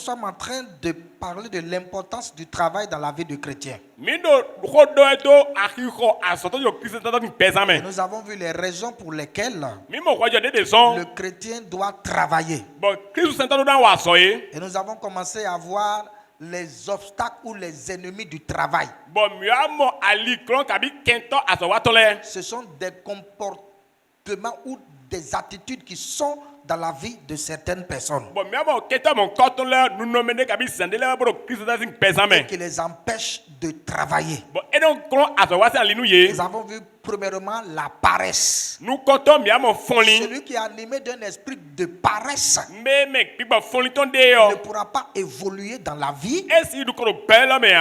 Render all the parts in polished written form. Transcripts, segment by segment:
sommes en train de parler de l'importance du travail dans la vie du chrétien. Et nous avons vu les raisons pour lesquelles le chrétien doit travailler. Et nous avons commencé à voir les obstacles ou les ennemis du travail. Ce sont des comportements ou des attitudes qui sont dans la vie de certaines personnes et qui les empêchent de travailler. Nous avons vu premièrement la paresse. Celui qui est animé d'un esprit de paresse ne pourra pas évoluer dans la vie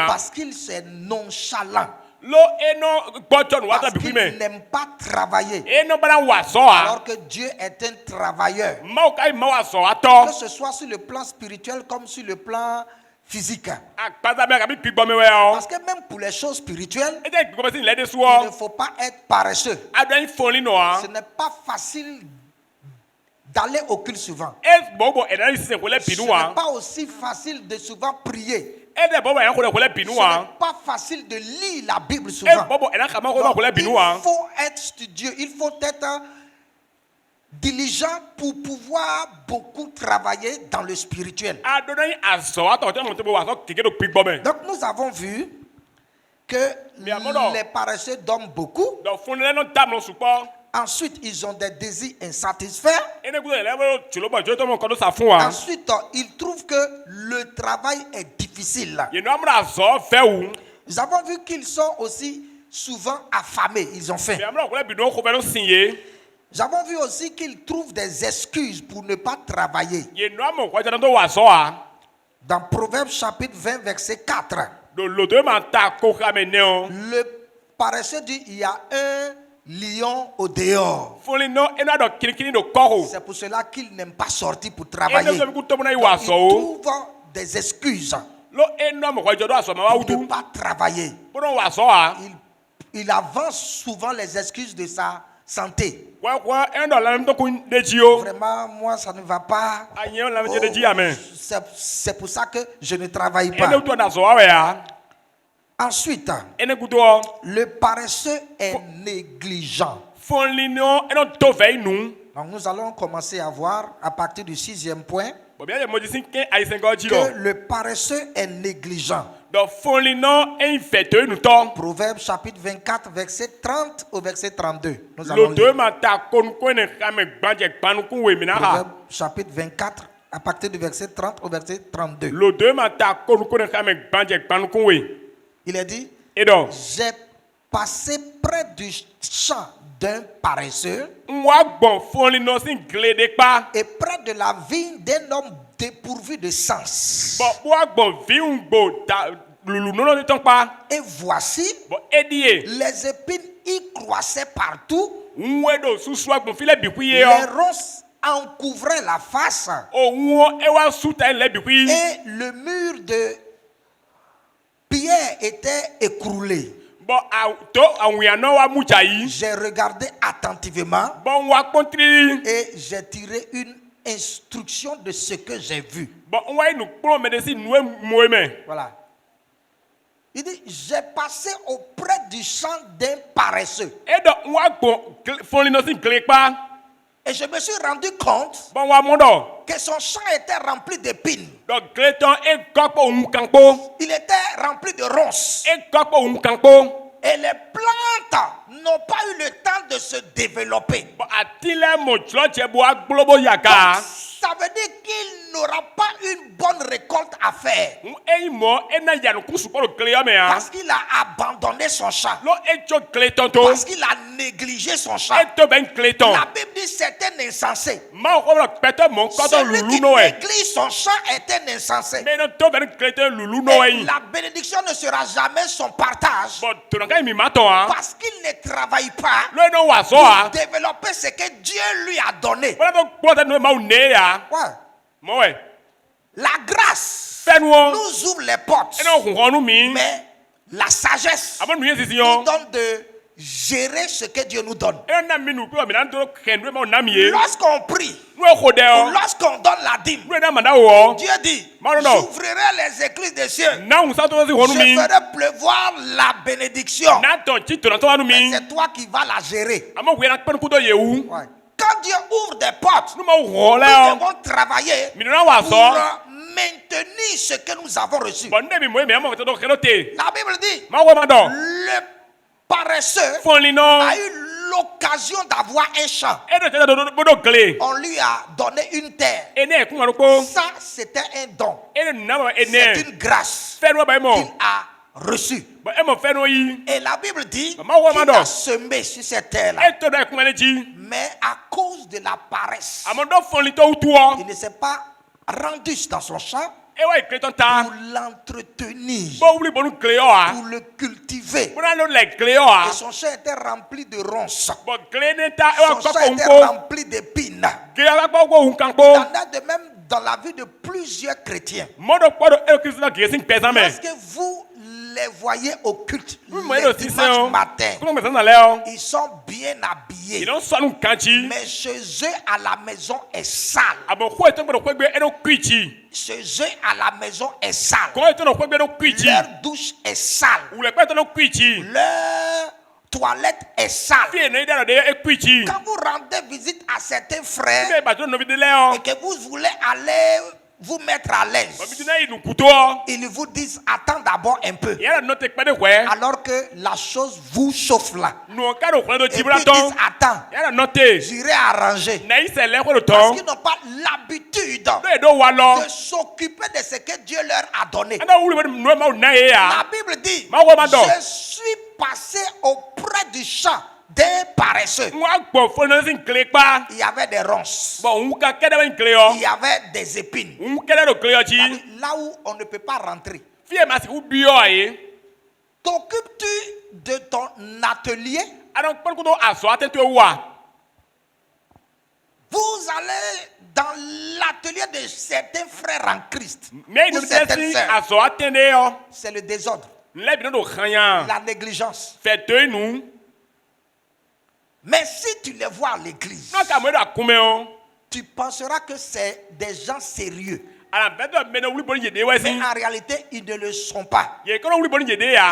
parce qu'il est nonchalant. Parce qu'il n'aime pas travailler. Alors que Dieu est un travailleur. Que ce soit sur le plan spirituel comme sur le plan physique. Parce que même pour les choses spirituelles, il ne faut pas être paresseux. Ce n'est pas facile d'aller au culte souvent. Ce n'est pas aussi facile de souvent prier. Ce n'est pas facile de lire la Bible souvent. Donc, il faut être studieux, il faut être diligent pour pouvoir beaucoup travailler dans le spirituel. Donc nous avons vu que les paresseux dorment beaucoup. Ensuite, ils ont des désirs insatisfaits. Ensuite, ils trouvent que le travail est difficile. Nous avons vu qu'ils sont aussi souvent affamés. Ils ont faim. Nous avons vu aussi qu'ils trouvent des excuses pour ne pas travailler. Dans Proverbes chapitre 20, verset 4. Le paresseux dit il y a un lion au dehors. C'est pour cela qu'il n'aime pas sortir pour travailler. Donc, il trouve des excuses pour ne pas travailler. Il avance souvent les excuses de sa santé. Vraiment, moi, ça ne va pas. C'est pour ça que je ne travaille pas. Ensuite, le paresseux est négligent. Donc nous allons commencer à voir à partir du 6e point que le paresseux est négligent. Proverbe chapitre 24, verset 30 au verset 32. Nous allons lire. Proverbe chapitre 24, à partir du verset 30 au verset 32. Il est dit, j'ai passé près du champ d'un paresseux et près de la vigne d'un homme dépourvu de sens. Et voici, les épines y croissaient partout, les ronces encouvraient la face et le mur de pierre était écroulé. J'ai regardé attentivement et j'ai tiré une instruction de ce que j'ai vu. Voilà. Il dit, j'ai passé auprès du champ d'un paresseux. Et je me suis rendu compte que son champ était rempli d'épines. Il était rempli de ronces. Et les plantes n'ont pas eu le temps de se développer. Donc, ça veut dire qu'il n'aura pas une bonne récolte à faire. Parce qu'il a abandonné son champ. Parce qu'il a négligé son champ. La Bible dit c'est un insensé. Celui qui néglige son champ est un insensé. Et la bénédiction ne sera jamais son partage. Parce qu'il ne travaille pas pour développer ce que Dieu lui a donné. Ouais. La grâce nous ouvre les portes. Mais la sagesse nous donne de gérer ce que Dieu nous donne. Lorsqu'on prie, ou lorsqu'on donne la dîme, Dieu dit, j'ouvrirai les éclises des cieux, je ferai pleuvoir la bénédiction. Mais c'est toi qui vas la gérer. Ouais. Quand Dieu ouvre des portes, nous devons travailler pour maintenir ce que nous avons reçu. La Bible dit, le paresseux a eu l'occasion d'avoir un champ. On lui a donné une terre. Ça, c'était un don. C'est une grâce qu'il a reçue. Et la Bible dit qu'il a semé sur cette terre-là. Mais à cause de la paresse, il ne s'est pas rendu dans son champ pour l'entretenir, pour le cultiver. Et son champ était rempli de ronces. Son champ était rempli d'épines. Il en a de même dans la vie de plusieurs chrétiens. Parce que vous les voyez au culte le dimanche matin, ils sont bien habillés, mais chez eux à la maison est sale. Chez eux à la maison est sale. Leur douche est sale. Leur toilette est sale. Quand vous rendez visite à certains frères et que vous voulez aller vous mettre à l'aise, ils vous disent attends d'abord un peu, alors que la chose vous chauffe là. Et puis ils disent attends, j'irai arranger, parce qu'ils n'ont pas l'habitude de s'occuper de ce que Dieu leur a donné. La Bible dit, je suis passé auprès du champ des paresseux. Il y avait des ronces. Il y avait des épines. Là où on ne peut pas rentrer. T'occupes-tu de ton atelier? Vous allez dans l'atelier de certains frères en Christ ou certaines sœurs. C'est le désordre, la négligence. Mais si tu les vois à l'église, tu penseras que c'est des gens sérieux. Mais en réalité, ils ne le sont pas. Ils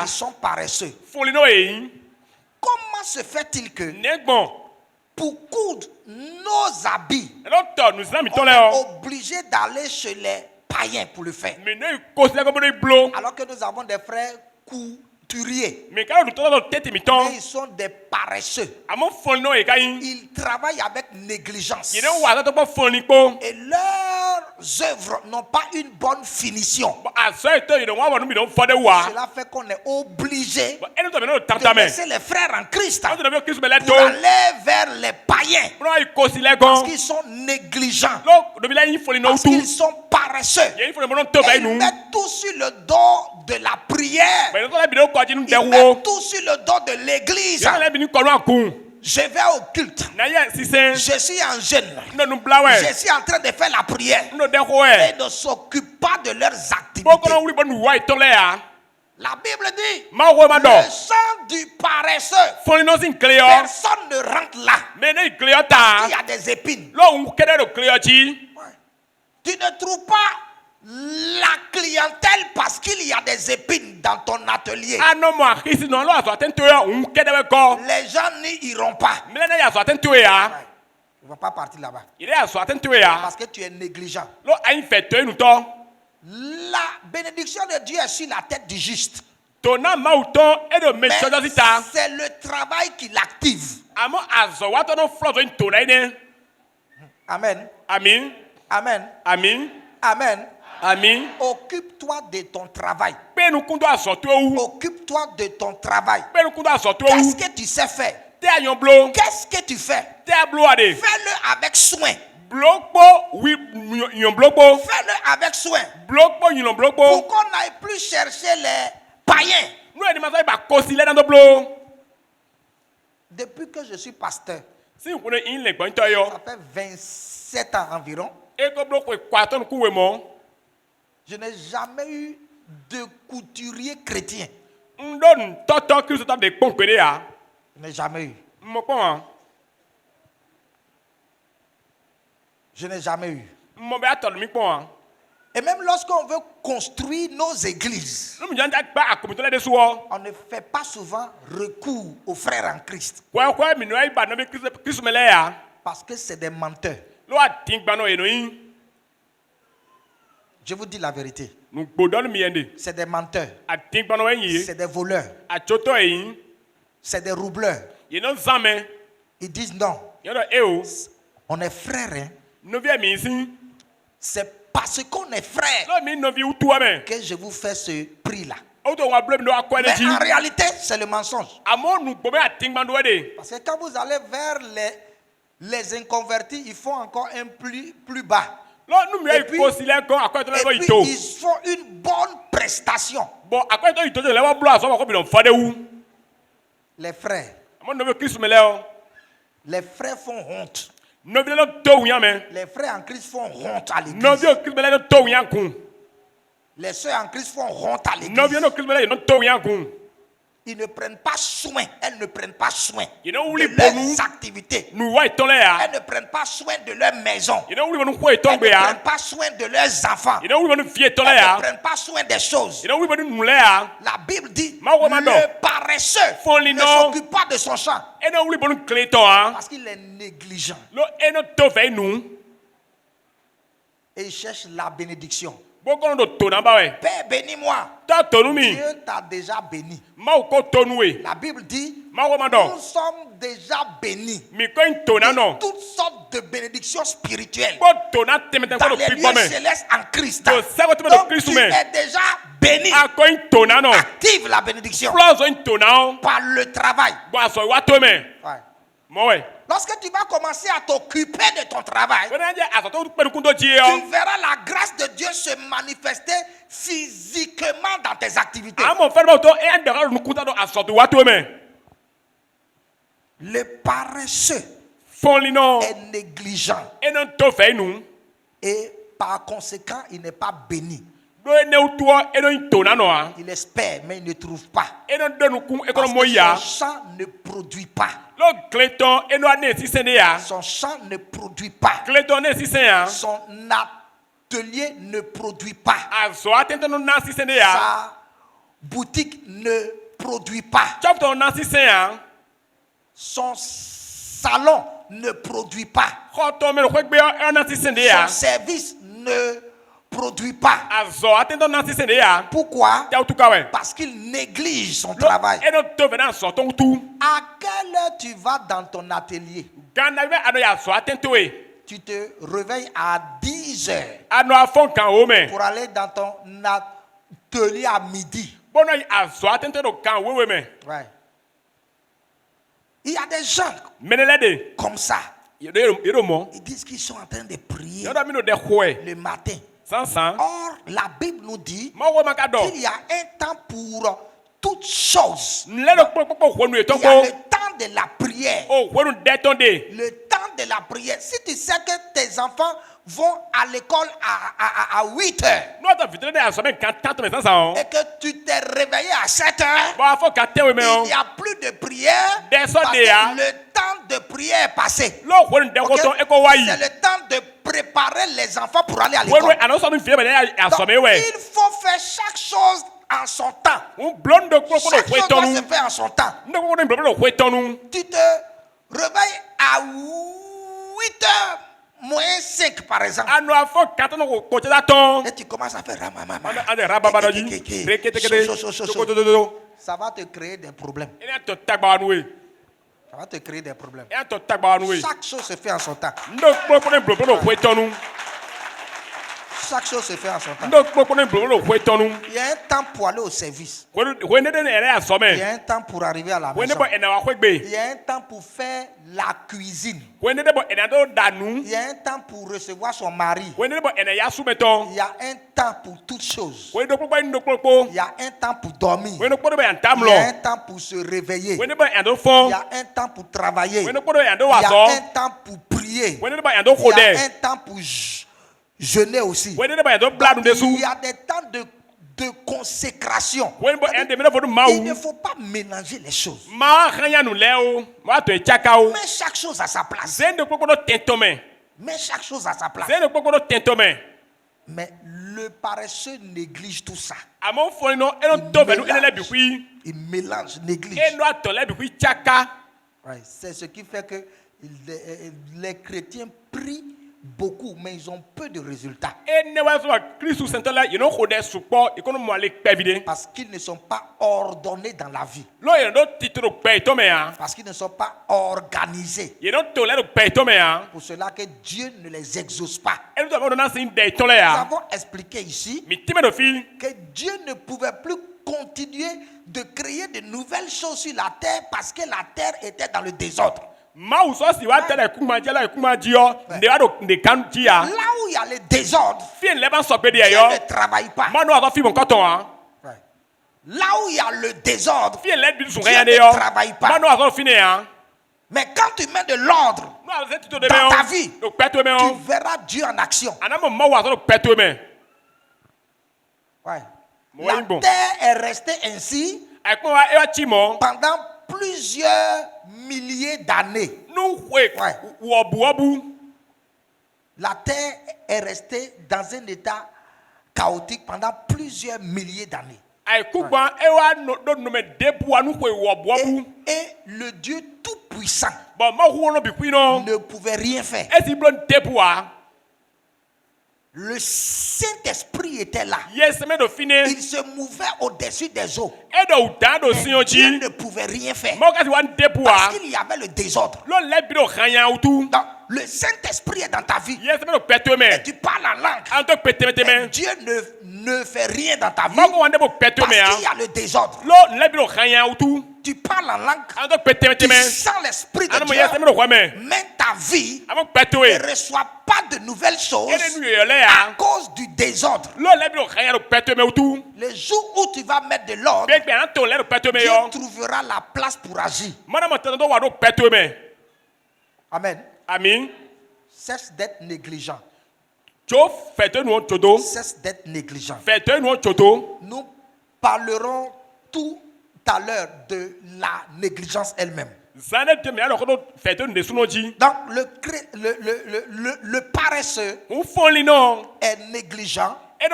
sont paresseux. Comment se fait-il que pour coudre nos habits, on est obligé d'aller chez les païens pour le faire, alors que nous avons des frères couturiers, mais ils sont des paresseux. Ils travaillent avec négligence et leurs œuvres n'ont pas une bonne finition. Cela fait qu'on est obligé de laisser les frères en Christ pour aller vers les païens, parce qu'ils sont négligents, parce qu'ils sont paresseux, et ils mettent tout sur le dos de la prière, ils mettent tout sur le dos de l'église. Je vais au culte, je suis en jeûne, je suis en train de faire la prière, et ne s'occupent pas de leurs activités. La Bible dit, le sang du paresseux, personne ne rentre là, il y a des épines. Tu ne trouves pas la clientèle parce qu'il y a des épines dans ton atelier. Les gens n'y iront pas. Il ne va pas partir là-bas parce que tu es négligent. La bénédiction de Dieu est sur la tête du juste, mais c'est le travail qui l'active. Amen. Amen. Amen. Amen. Amen. Amen. Occupe-toi de ton travail. Occupe-toi de ton travail. Qu'est-ce que tu sais faire? Qu'est-ce que tu fais? Fais-le avec soin. Fais-le avec soin. Pour qu'on n'aille plus chercher les païens. Depuis que je suis pasteur, ça fait 27 ans environ, je n'ai jamais eu de couturier chrétien. Je n'ai jamais eu. Je n'ai jamais eu. Et même lorsqu'on veut construire nos églises, on ne fait pas souvent recours aux frères en Christ. Parce que c'est des menteurs. Je vous dis la vérité. C'est des menteurs. C'est des voleurs. C'est des roubleurs. Ils disent non. On est frères. Hein? C'est parce qu'on est frères que je vous fais ce prix-là. Mais en réalité, c'est le mensonge. Parce que quand vous allez vers les inconvertis, ils font encore un plus bas. Et puis, ils font une bonne prestation. Les frères. Les frères font honte. Les frères en Christ font honte à l'église. Les sœurs en Christ font honte à l'église. Ils ne prennent pas soin. Elles ne prennent pas soin de leurs activités. Elles ne prennent pas soin de leur maison. Elles ne prennent pas soin de leurs enfants. Elles ne prennent pas soin des choses. La Bible dit, le paresseux ne s'occupe pas de son champ. Parce qu'il est négligent. Et il cherche la bénédiction. Père, bénis-moi. Dieu t'a déjà béni. La Bible dit, nous sommes déjà bénis de toutes sortes de bénédictions spirituelles dans les lieux célestes en Christ. Donc tu es déjà béni. Active la bénédiction par le travail. Lorsque tu vas commencer à t'occuper de ton travail, tu verras la grâce de Dieu se manifester physiquement dans tes activités. Le paresseux est négligent et par conséquent il n'est pas béni. Il espère mais il ne trouve pas. Parce que son champ ne produit pas. Son champ ne produit pas. Son atelier ne produit pas. Sa boutique ne produit pas. Son salon ne produit pas. Son service ne produit pas. Pourquoi? Parce qu'il néglige son travail. À quelle heure tu vas dans ton atelier? Tu te réveilles à 10 heures pour aller dans ton atelier à midi. Ouais. Il y a des gens comme ça. Ils disent qu'ils sont en train de prier le matin. Or, la Bible nous dit qu'il y a un temps pour toutes choses. Il y a le temps de la prière. Le temps de la prière. Si tu sais que tes enfants vont à l'école à 8 heures et que tu t'es réveillé à 7 heures, il n'y a plus de prière parce que le temps de prière est passé. Okay? C'est le temps de préparer les enfants pour aller à l'école. Donc, il faut faire chaque chose en son temps. Chaque chose doit se faire en son temps. Tu te réveilles à 8 heures moins 5 par exemple. Et tu commences à faire ça va te créer des problèmes. Ça va te créer des problèmes. Chaque chose se fait en son temps. Chaque chose se fait en son temps. Il y a un temps pour aller au service. Il y a un temps pour arriver à la maison. Il y a un temps pour faire la cuisine. Il y a un temps pour recevoir son mari. Il y a un temps pour toutes choses. Il y a un temps pour dormir. Il y a un temps pour se réveiller. Il y a un temps pour travailler. Il y a un temps pour prier. Il y a un temps pour jeûner aussi. Donc, il y a des temps de consécration. Il ne faut pas mélanger les choses. Mets chaque chose à sa place. Mets chaque chose à sa place. Mais le paresseux néglige tout ça. Il mélange, néglige. Ouais, c'est ce qui fait que les chrétiens prient beaucoup, mais ils ont peu de résultats. Parce qu'ils ne sont pas ordonnés dans la vie. Parce qu'ils ne sont pas organisés. Pour cela que Dieu ne les exauce pas. Nous avons expliqué ici que Dieu ne pouvait plus continuer de créer de nouvelles choses sur la terre parce que la terre était dans le désordre. Là où il y a le désordre, Dieu ne travaille pas. Là où il y a le désordre, Dieu ne travaille pas. Mais quand tu mets de l'ordre dans ta vie, tu verras Dieu en action. Ouais. La terre est restée ainsi pendant plusieurs milliers d'années. Ouais. La terre est restée dans un état chaotique pendant plusieurs milliers d'années. Ouais. Et le Dieu tout-puissant ne pouvait rien faire. Le Saint-Esprit était là. Il se mouvait au-dessus des eaux. Mais Dieu ne pouvait rien faire. Parce qu'il y avait le désordre. Donc, le Saint-Esprit est dans ta vie. Et tu parles en langue. Mais Dieu ne fait rien dans ta vie. Parce qu'il y a le désordre. Tu parles en langue. Tu sens l'Esprit de Dieu. Mais ta vie ne reçoit pas de nouvelles choses à cause du désordre. Le jour où tu vas mettre de l'ordre, Dieu trouvera la place pour agir. Amen. Amen. Cesse d'être négligent. Cesse d'être négligent. Nous parlerons tout à l'heure de la négligence elle-même. Donc le paresseux est négligent et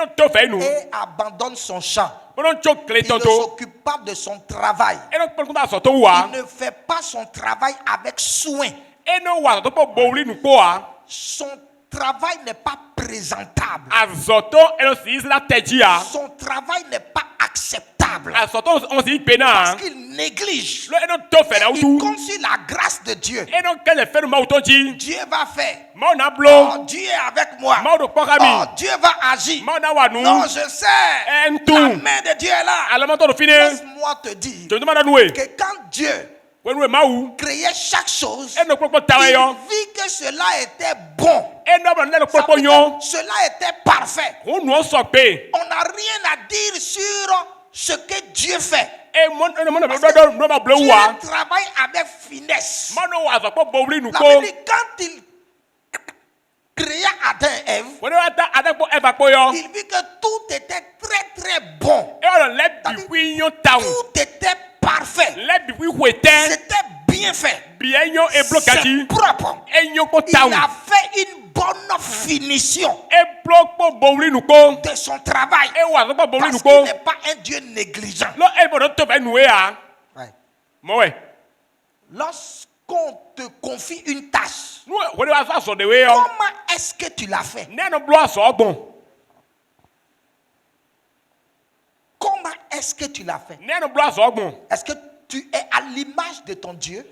abandonne son champ. Il ne s'occupe pas de son travail. Il ne fait pas son travail avec soin. Son travail n'est pas présentable. Son travail n'est pas acceptable. Parce qu'il néglige. Il compte sur la grâce de Dieu. Dieu va faire. Oh, Dieu est avec moi. Oh, Dieu va agir. Non, je sais. La main de Dieu est là. Laisse-moi te dire que quand Dieu créait chaque chose, il vit que cela était bon. Cela était parfait. On n'a rien à dire sur ce que Dieu fait. Dieu travaille avec finesse. La Bible dit, quand il créa Adam et Ève, il vit que tout était très très bon. Tout était parfait. C'était bien fait. C'est propre. Il a fait une bonne finition de son travail. Parce qu'il n'est pas un Dieu négligent. Ouais. Lorsqu'on te confie une tâche, comment est-ce que tu l'as fait? Comment est-ce que tu l'as fait? Est-ce que tu es à l'image de ton Dieu?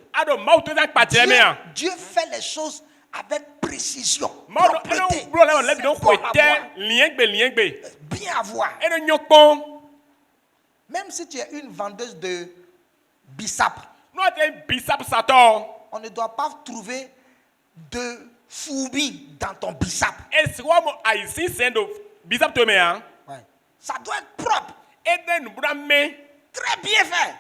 Dieu fait les choses avec précision, propreté, bien à voir. Même si tu es une vendeuse de bissap, on ne doit pas trouver de fourmis dans ton bissap. Ouais. Ça doit être propre. Très bien fait.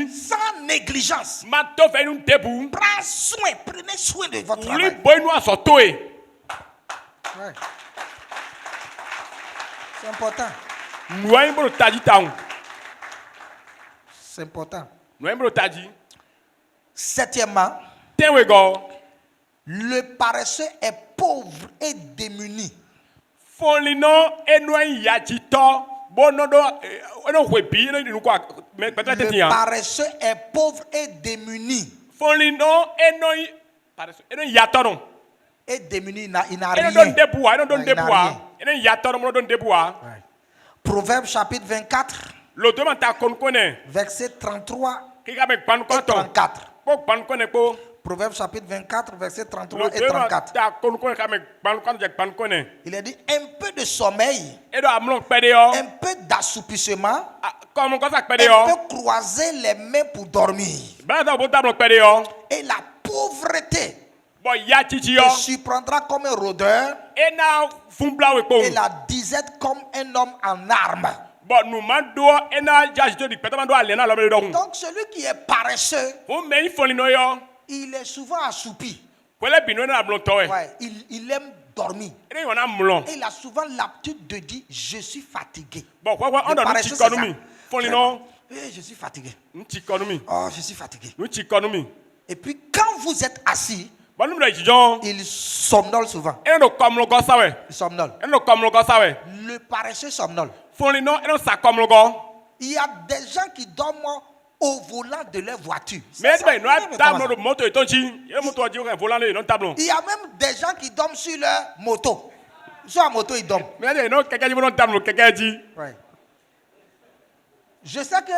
Sans négligence. Prenez soin de votre travail. Ouais. C'est important. C'est important. Septièmement, le paresseux est pauvre et démuni. Le paresseux est pauvre et démuni. Et démuni, il n'a rien. Proverbe chapitre 24, verset 33 et 34. Proverbe chapitre 24, verset 33 et 34. Il a dit un peu de sommeil, un peu d'assoupissement, un peu croiser les mains pour dormir. Et la pauvreté te surprendra comme un rôdeur et la disette comme un homme en armes. Donc celui qui est paresseux, il est souvent assoupi. Ouais, il aime dormir. Et il a souvent l'habitude de dire je suis fatigué. Le paresseux, c'est ça. Je suis fatigué. Oh, je suis fatigué. Et puis quand vous êtes assis, il somnole souvent. Il somnole. Le paresseux somnole. Il y a des gens qui dorment au volant de leur voiture. Il y a même des gens qui dorment sur leur moto. Sur la moto, ils dorment. Ouais. Je sais que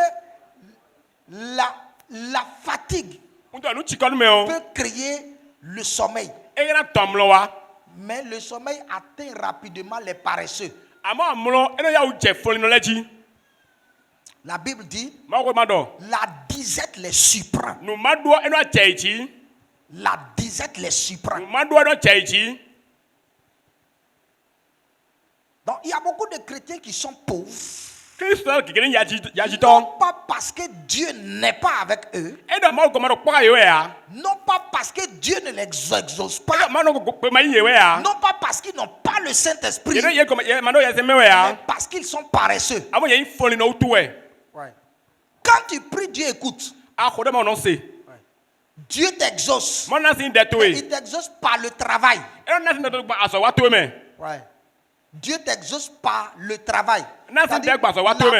la fatigue peut créer le sommeil. Mais le sommeil atteint rapidement les paresseux. La Bible dit la disette les surprend. La disette les surprend. Donc il y a beaucoup de chrétiens qui sont pauvres. Non pas parce que Dieu n'est pas avec eux. Non pas parce que Dieu ne les exauce pas. Non pas parce qu'ils n'ont pas le Saint-Esprit. Mais parce qu'ils sont paresseux. Ouais. Quand tu pries, Dieu écoute. Dieu t'exauce. Il t'exauce par le travail. Ouais. Dieu t'exauce par le travail. La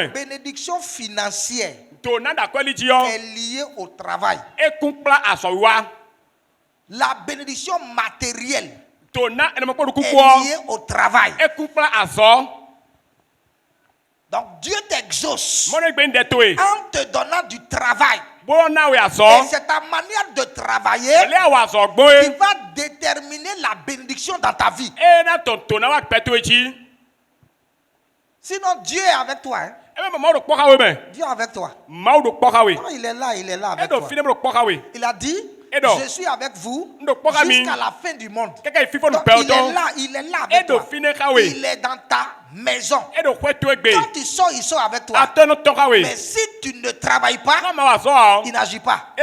bénédiction financière est liée au travail. La bénédiction matérielle est liée au travail. Donc Dieu t'exauce en te donnant du travail. Et c'est ta manière de travailler qui va déterminer la bénédiction dans ta vie. Sinon Dieu est avec toi. Dieu est avec toi. Non, il est là avec toi. Il a dit, je suis avec vous jusqu'à la fin du monde. Donc, il est là avec toi. Il est dans ta maison. Quand tu sors, il sort avec toi. Mais si tu ne travailles pas, il n'agit pas.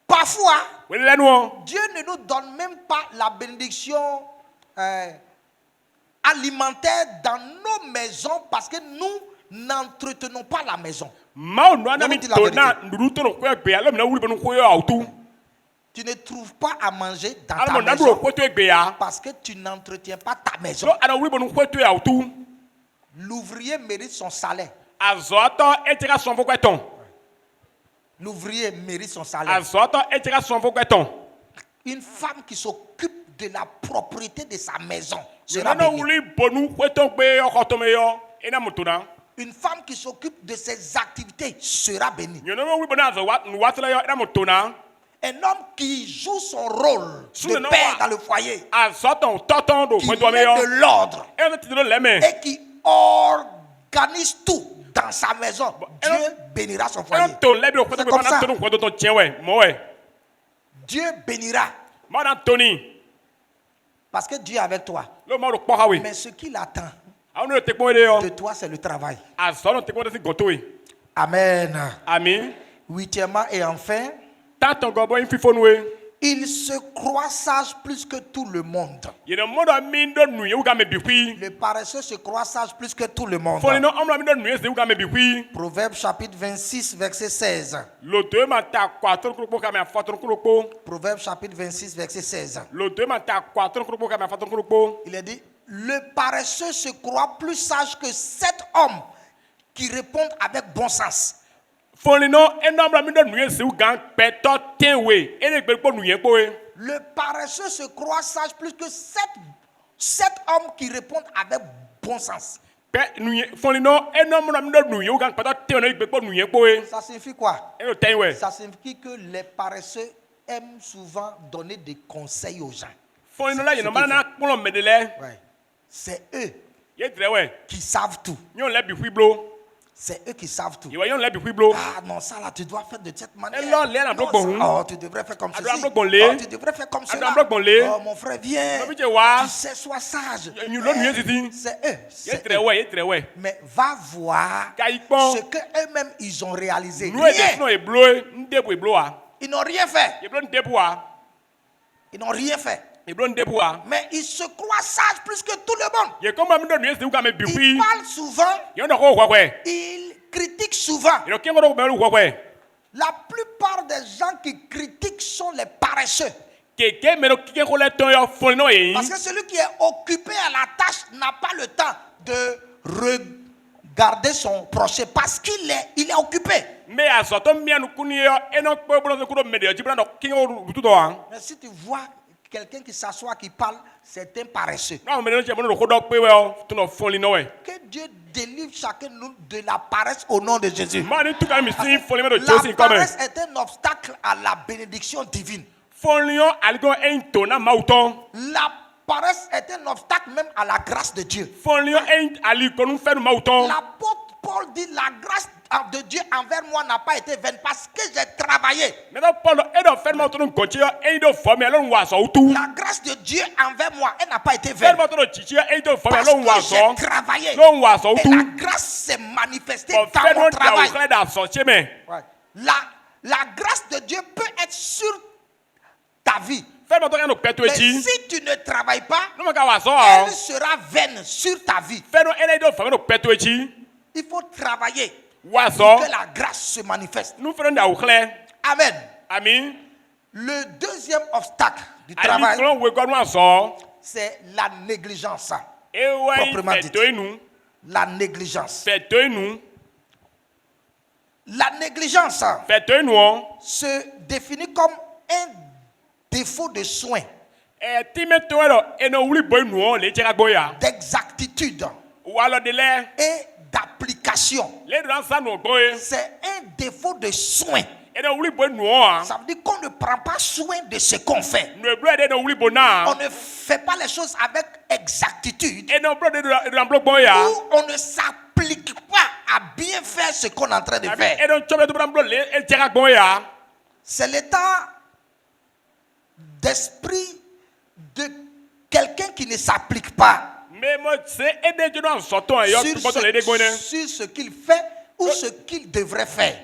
Parfois, Dieu ne nous donne même pas la bénédiction alimentaire dans nos maisons parce que nous n'entretenons pas la maison. Tu ne trouves pas à manger dans ta maison parce que tu n'entretiens pas ta maison. L'ouvrier mérite son salaire. L'ouvrier mérite son salaire. Une femme qui s'occupe de la propriété de sa maison sera bénie. Une femme qui s'occupe de ses activités sera bénie. Un homme qui joue son rôle de père dans le foyer, qui met de l'ordre et qui organise tout dans sa maison, Dieu bénira son foyer. C'est comme ça. Dieu bénira. Parce que Dieu est avec toi. Mais ce qu'il attend de toi, c'est le travail. Amen. Huitièmement et enfin, il se croit sage plus que tout le monde. Le paresseux se croit sage plus que tout le monde. Proverbe chapitre 26, verset 16. Proverbe chapitre 26, verset 16. Il est dit, le paresseux se croit plus sage que 7 hommes qui répondent avec bon sens. Le paresseux se croit sage plus que 7 hommes qui répondent avec bon sens. Ça signifie quoi? Ça signifie que les paresseux aiment souvent donner des conseils aux gens. C'est eux qui savent tout. C'est eux qui savent tout. Ah non, ça là, tu dois faire de cette manière. Oh, tu devrais faire comme ceci. Oh, tu devrais faire comme cela. Oh, mon frère, viens. Tu sais, sois sage. C'est eux. Mais va voir ce qu'eux-mêmes, ils ont réalisé. Ils n'ont rien fait. Ils n'ont rien fait. Mais ils se croient sages plus que tout le monde. Ils parlent souvent. Ils critiquent souvent. La plupart des gens qui critiquent sont les paresseux. Parce que celui qui est occupé à la tâche n'a pas le temps de regarder son prochain parce qu'il est occupé. Mais si tu vois quelqu'un qui s'assoit, qui parle, c'est un paresseux. Que Dieu délivre chacun de nous de la paresse au nom de Jésus. La paresse est un obstacle à la bénédiction divine. La paresse est un obstacle même à la grâce de Dieu. L'apôtre Paul dit la grâce de Dieu envers moi n'a pas été vaine parce que j'ai travaillé. La grâce de Dieu envers moi, elle n'a pas été vaine parce que j'ai travaillé. Et la grâce s'est manifestée dans mon travail. La grâce de Dieu peut être sur ta vie. Mais si tu ne travailles pas, elle sera vaine sur ta vie. Il faut travailler pour que la grâce se manifeste. Amen. Le deuxième obstacle du travail, c'est la négligence. Proprement dit. La négligence. La négligence se définit comme un défaut de soin, d'exactitude et d'application. C'est un défaut de soin. Ça veut dire qu'on ne prend pas soin de ce qu'on fait. On ne fait pas les choses avec exactitude. Ou on ne s'applique pas à bien faire ce qu'on est en train de faire. C'est l'état d'esprit de quelqu'un qui ne s'applique pas sur ce qu'il fait ou ce qu'il devrait faire.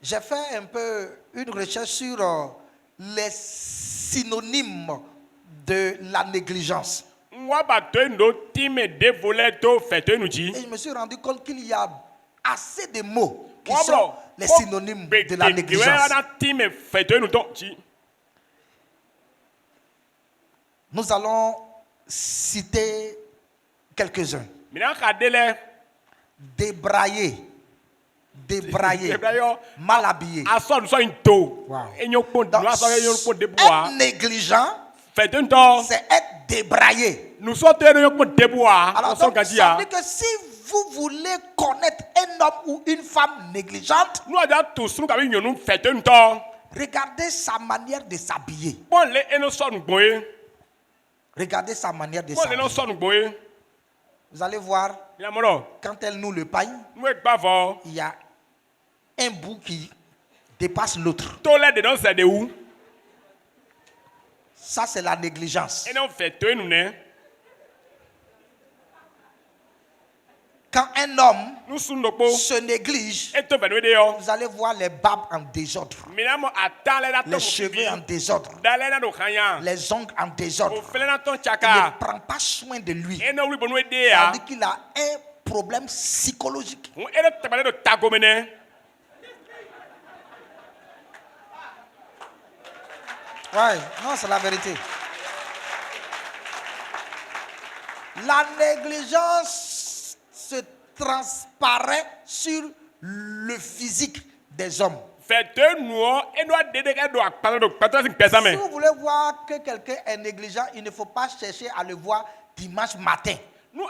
J'ai fait un peu une recherche sur les synonymes de la négligence. Et je me suis rendu compte qu'il y a assez de mots qui sont les synonymes de la négligence. Nous allons citer quelques-uns. Débrailler, mal habillé. Donc, être négligent, c'est être débraillé. Alors donc, ça veut dire que si vous voulez connaître un homme ou une femme négligente, regardez sa manière de s'habiller. Regardez sa manière de s'habiller. Vous allez voir, quand elle noue le pain, il y a un bout qui dépasse l'autre. Ça, c'est la négligence. Quand un homme se néglige, vous allez voir les barbes en désordre, les cheveux en désordre, les ongles en désordre. Il ne prend pas soin de lui. Ça veut dire qu'il a un problème psychologique. Ouais, non, c'est la vérité. La négligence se transparaît sur le physique des hommes. Si vous voulez voir que quelqu'un est négligent, il ne faut pas chercher à le voir dimanche matin. Le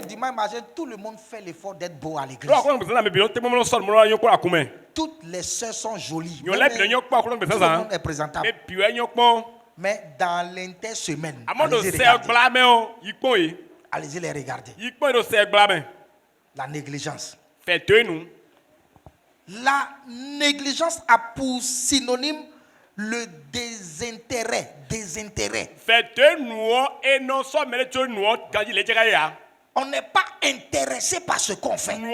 dimanche matin, tout le monde fait l'effort d'être beau à l'église. Toutes les sœurs sont jolies. Tout le monde est présentable. Mais dans l'intersemaine, allez-y les regarder. La négligence. La négligence a pour synonyme le désintérêt. On n'est pas intéressé par ce qu'on fait. Donc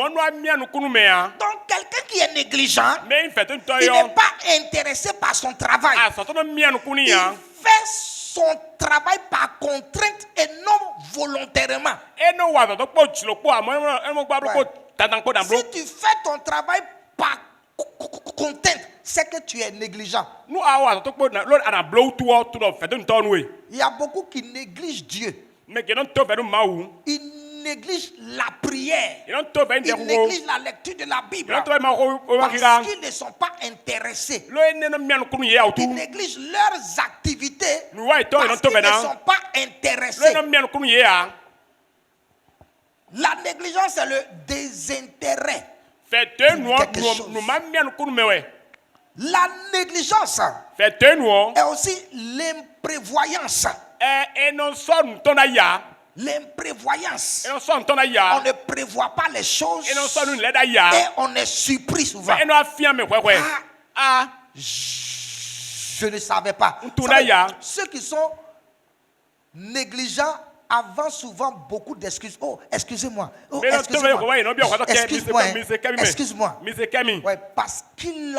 quelqu'un qui est négligent, il n'est pas intéressé par son travail. Il fait son travail par contrainte et non volontairement. Si tu fais ton travail par contrainte, c'est que tu es négligent. Il y a beaucoup qui négligent Dieu. Ils négligent la prière. Ils négligent la lecture de la Bible. Parce qu'ils ne sont pas intéressés. Ils négligent leurs activités parce qu'ils ne sont pas intéressés. La négligence, c'est le désintérêt. La négligence est aussi l'imprévoyance. L'imprévoyance. On ne prévoit pas les choses et on est surpris souvent. Je ne savais pas. Ceux qui sont négligents avancent souvent beaucoup d'excuses. Oh, excusez-moi. Oh, excuse-moi. Ouais, parce qu'ils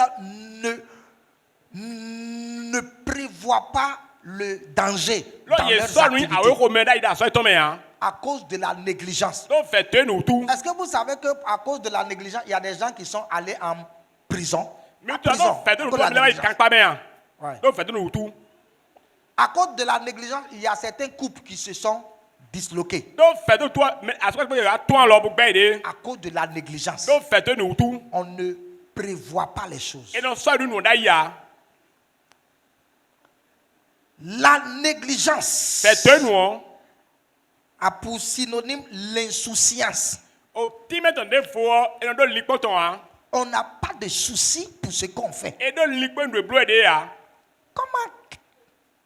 ne prévoient pas le danger dans leurs activités à cause de la négligence. Est-ce que vous savez qu'à cause de la négligence, il y a des gens qui sont allés en prison? À cause de la négligence, il y a certains couples qui se sont disloqués. À cause de la négligence, on ne prévoit pas les choses. La négligence a pour synonyme l'insouciance. On n'a pas de souci pour ce qu'on fait. Comment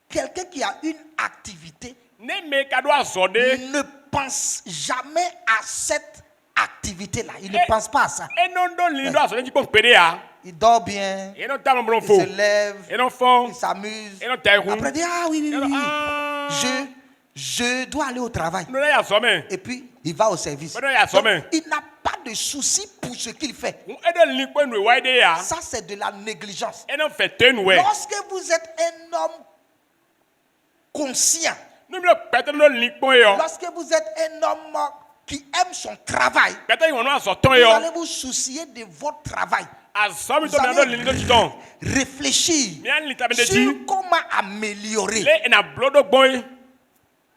quelqu'un qui a une activité ne pense jamais à cette activité-là? Il ne pense pas à ça. Il dort bien, il se lève, il s'amuse. Après, il dit, ah oui, je dois aller au travail. Et puis, il va au service. Donc, il n'a pas de souci pour ce qu'il fait. Ça, c'est de la négligence. Lorsque vous êtes un homme conscient, lorsque vous êtes un homme qui aime son travail, vous allez vous soucier de votre travail. Vous allez réfléchir sur comment améliorer,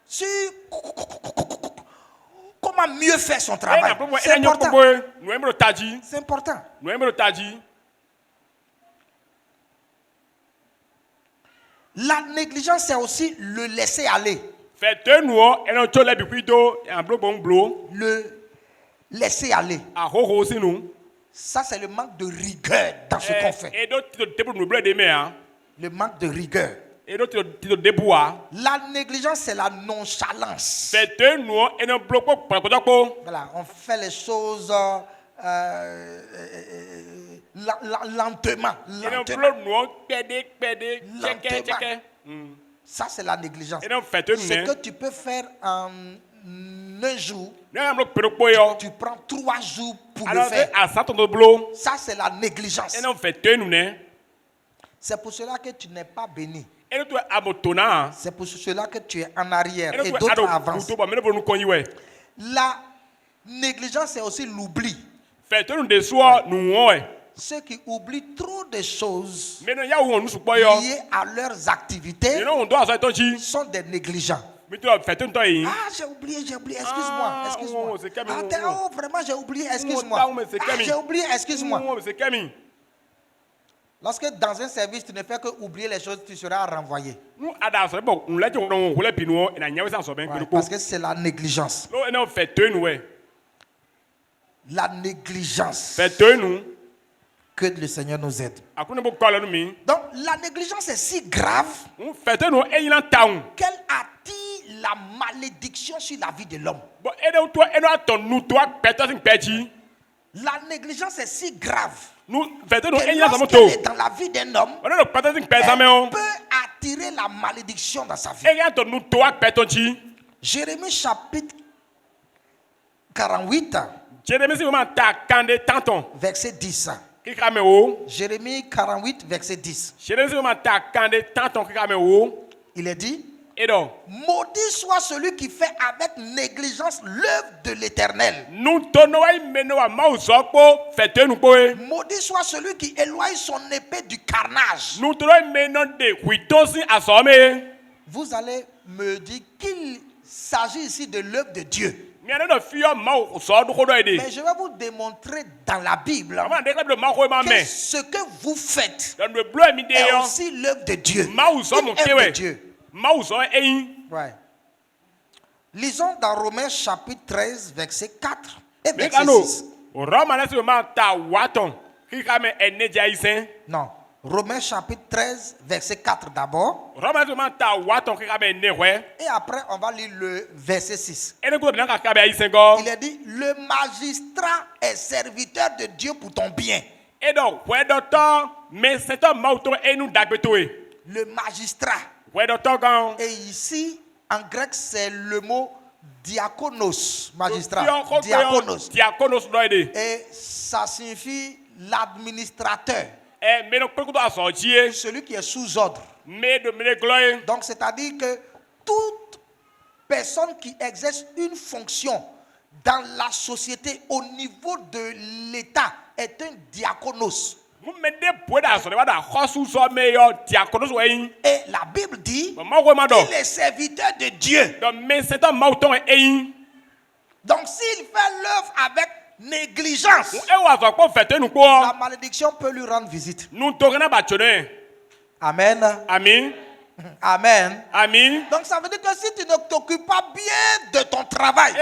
sur comment mieux faire son travail. C'est important. C'est important. La négligence, c'est aussi le laisser aller. Le laisser aller. Ça, c'est le manque de rigueur dans ce qu'on fait. Le manque de rigueur. La négligence, c'est la nonchalance. Voilà, on fait les choses lentement. Ça, c'est la négligence. Ce que tu peux faire en un jour, tu prends 3 jours pour le faire. Ça, c'est la négligence. C'est pour cela que tu n'es pas béni. C'est pour cela que tu es en arrière et d'autres avancent. La négligence, c'est aussi l'oubli. Ceux qui oublient trop de choses liées à leurs activités sont des négligents. Ah, j'ai oublié, excuse-moi. Oh, vraiment, j'ai oublié, excuse-moi. Ah, j'ai oublié, excuse-moi. Lorsque dans un service, tu ne fais que oublier les choses, tu seras renvoyé. Ouais, parce que c'est la négligence. La négligence. Que le Seigneur nous aide. Donc, la négligence est si grave qu'elle attire la malédiction sur la vie de l'homme. La négligence est si grave que lorsqu'elle est dans la vie d'un homme, elle peut attirer la malédiction dans sa vie. Jérémie chapitre 48, verset 10. Jérémie 48, verset 10. Il est dit: maudit soit celui qui fait avec négligence l'œuvre de l'Éternel. Maudit soit celui qui éloigne son épée du carnage. Vous allez me dire qu'il s'agit ici de l'œuvre de Dieu. Mais je vais vous démontrer dans la Bible que ce que vous faites est aussi l'œuvre de Dieu. Une œuvre de Dieu. Ouais. Lisons dans Romains chapitre 13, verset 4 et verset 6. Non. Romains chapitre 13, verset 4 d'abord. Et après, on va lire le verset 6. Il est dit: le magistrat est serviteur de Dieu pour ton bien. Le magistrat. Et ici, en grec, c'est le mot diakonos, magistrat. Diakonos. Et ça signifie l'administrateur. Celui qui est sous ordre. Donc, c'est-à-dire que toute personne qui exerce une fonction dans la société au niveau de l'État est un diakonos. Et la Bible dit qu'il est serviteur de Dieu. Donc s'il fait l'œuvre avec négligence, la malédiction peut lui rendre visite. Amen. Amen. Amen. Amen. Donc ça veut dire que si tu ne t'occupes pas bien de ton travail,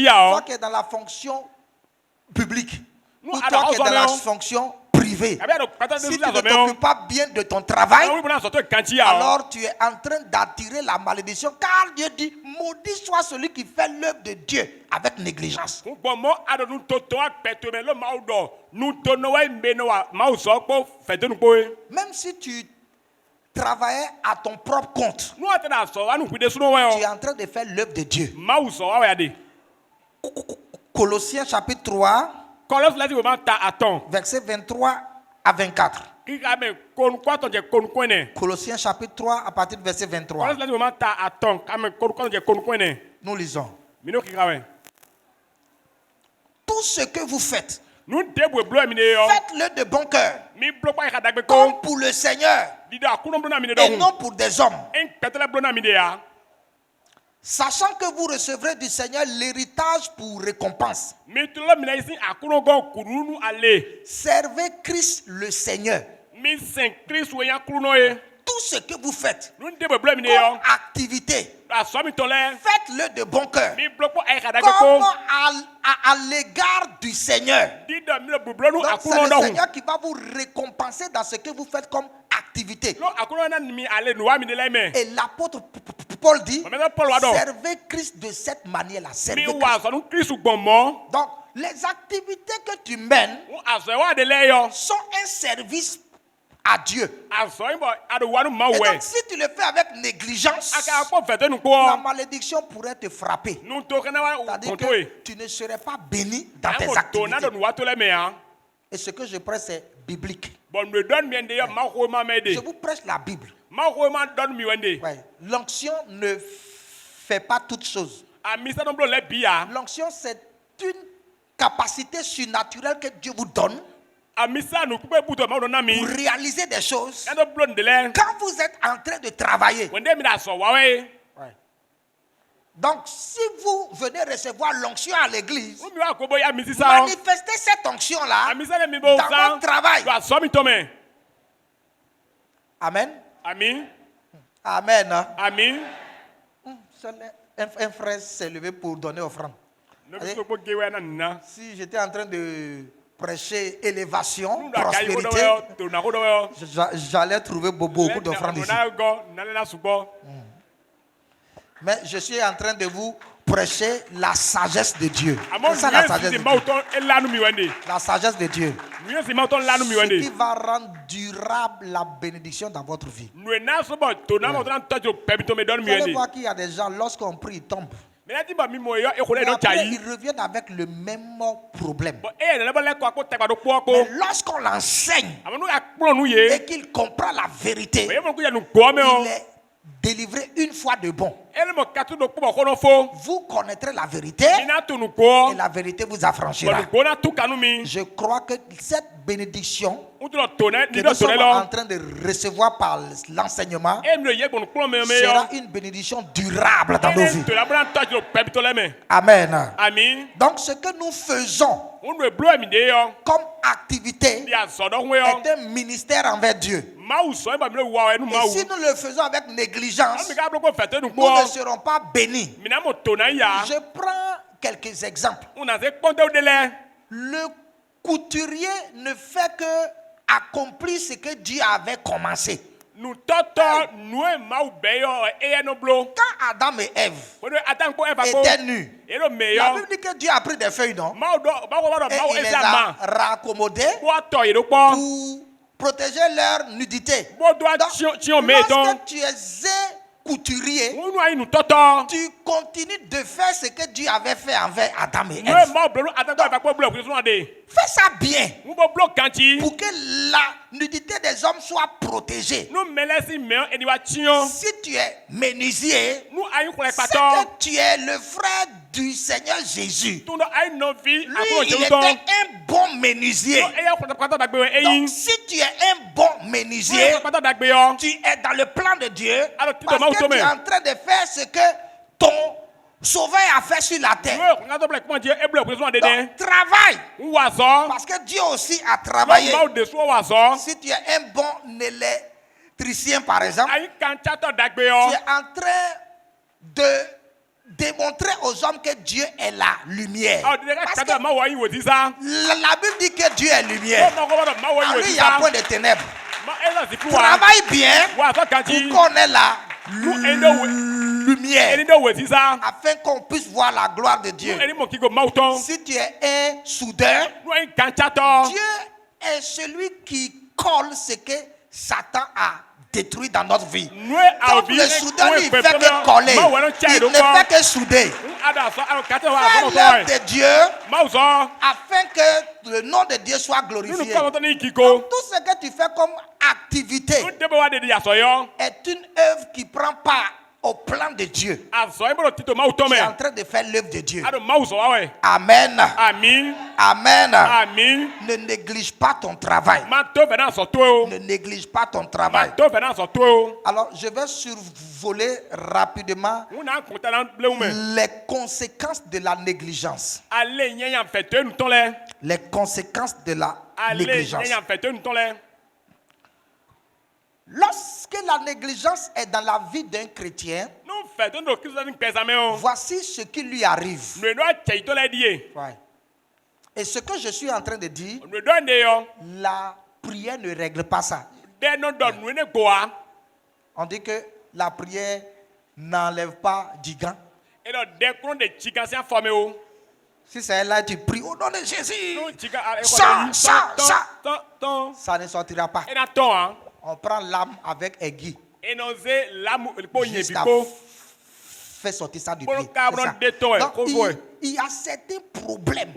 toi qui es dans la fonction publique, ou toi qui es dans la fonction privée, si tu ne t'occupes pas bien de ton travail, alors tu es en train d'attirer la malédiction, car Dieu dit: maudit soit celui qui fait l'œuvre de Dieu avec négligence. Même si tu travaillais à ton propre compte, tu es en train de faire l'œuvre de Dieu. Colossiens chapitre 3, verset 23 à 24. Colossiens chapitre 3 à partir du verset 23. Nous lisons: tout ce que vous faites, faites-le de bon cœur, comme pour le Seigneur et non pour des hommes, sachant que vous recevrez du Seigneur l'héritage pour récompense. Servez Christ le Seigneur. Tout ce que vous faites comme activité, faites-le de bon cœur, comme à l'égard du Seigneur. Donc c'est le Seigneur qui va vous récompenser dans ce que vous faites comme activité. Et l'apôtre Paul dit: servez Christ de cette manière-là. Servez Christ. Donc les activités que tu mènes sont un service à Dieu. Et donc, si tu le fais avec négligence, la malédiction pourrait te frapper. C'est-à-dire que tu ne serais pas béni dans tes activités. Et ce que je prêche, c'est biblique. Je vous prêche la Bible. Ouais. L'onction ne fait pas toutes choses. L'onction, c'est une capacité surnaturelle que Dieu vous donne pour réaliser des choses quand vous êtes en train de travailler. Ouais. Donc, si vous venez recevoir l'onction à l'église, manifestez cette onction-là dans votre travail. Amen. Amen. Amen. Amen. Un frère s'est levé pour donner offrande. Si j'étais en train de prêcher élévation, prospérité, j'allais trouver beaucoup d'offrandes ici. Mais je suis en train de vous prêcher la sagesse de Dieu. C'est ça la sagesse de Dieu. La sagesse de Dieu. Ce qui va rendre durable la bénédiction dans votre vie. Vous allez voir qu'il y a des gens, lorsqu'on prie, ils tombent. Mais après, ils reviennent avec le même problème. Mais lorsqu'on l'enseigne et qu'il comprend la vérité, il est délivré une fois de bon. Vous connaîtrez la vérité et la vérité vous affranchira. Je crois que cette bénédiction que nous sommes en train de recevoir par l'enseignement sera une bénédiction durable dans nos vies. Amen. Donc ce que nous faisons comme activité est un ministère envers Dieu. Et si nous le faisons avec négligence, nous ne serons pas bénis. Je prends quelques exemples. Le couturier ne fait que accomplir ce que Dieu avait commencé. Quand Adam et Ève étaient nus, la Bible dit que Dieu a pris des feuilles, non? Et il les a raccommodées pour protéger leur nudité. Donc, lorsque tu es couturier, tu continues de faire ce que Dieu avait fait envers Adam et Ève. Fais ça bien pour que la nudité des hommes soit protégée. Si tu es menuisier, c'est que tu es le frère du Seigneur Jésus. Lui, il était un bon menuisier. Donc, si tu es un bon menuisier, tu es dans le plan de Dieu parce que tu es en train de faire ce que ton Sauveur a fait sur la terre. Donc, travaille. Parce que Dieu aussi a travaillé. Si tu es un bon électricien, par exemple, tu es en train de démontrer aux hommes que Dieu est la lumière. Parce que la Bible dit que Dieu est lumière. En lui, il n'y a point de ténèbres. Travaille bien pour qu'on ait la lumière afin qu'on puisse voir la gloire de Dieu. Si tu es un soudeur, Dieu est celui qui colle ce que Satan a détruit dans notre vie. Donc le soudeur, il ne fait que coller. Il ne fait que souder. Fais l'œuvre de Dieu afin que le nom de Dieu soit glorifié. Donc, tout ce que tu fais comme activité est une œuvre qui prend part au plan de Dieu. Tu es en train de faire l'œuvre de Dieu. Amen. Amen. Ne néglige pas ton travail. Ne néglige pas ton travail. Alors, je vais survoler rapidement les conséquences de la négligence. Les conséquences de la négligence. Lorsque la négligence est dans la vie d'un chrétien, voici ce qui lui arrive. Ouais. Et ce que je suis en train de dire, la prière ne règle pas ça. On dit que la prière n'enlève pas du gant. Si c'est là, tu pries au nom de Jésus. Ça ne sortira pas. On prend l'âme avec aiguille. Jusqu'à faire sortir ça du pied. Il y a certains problèmes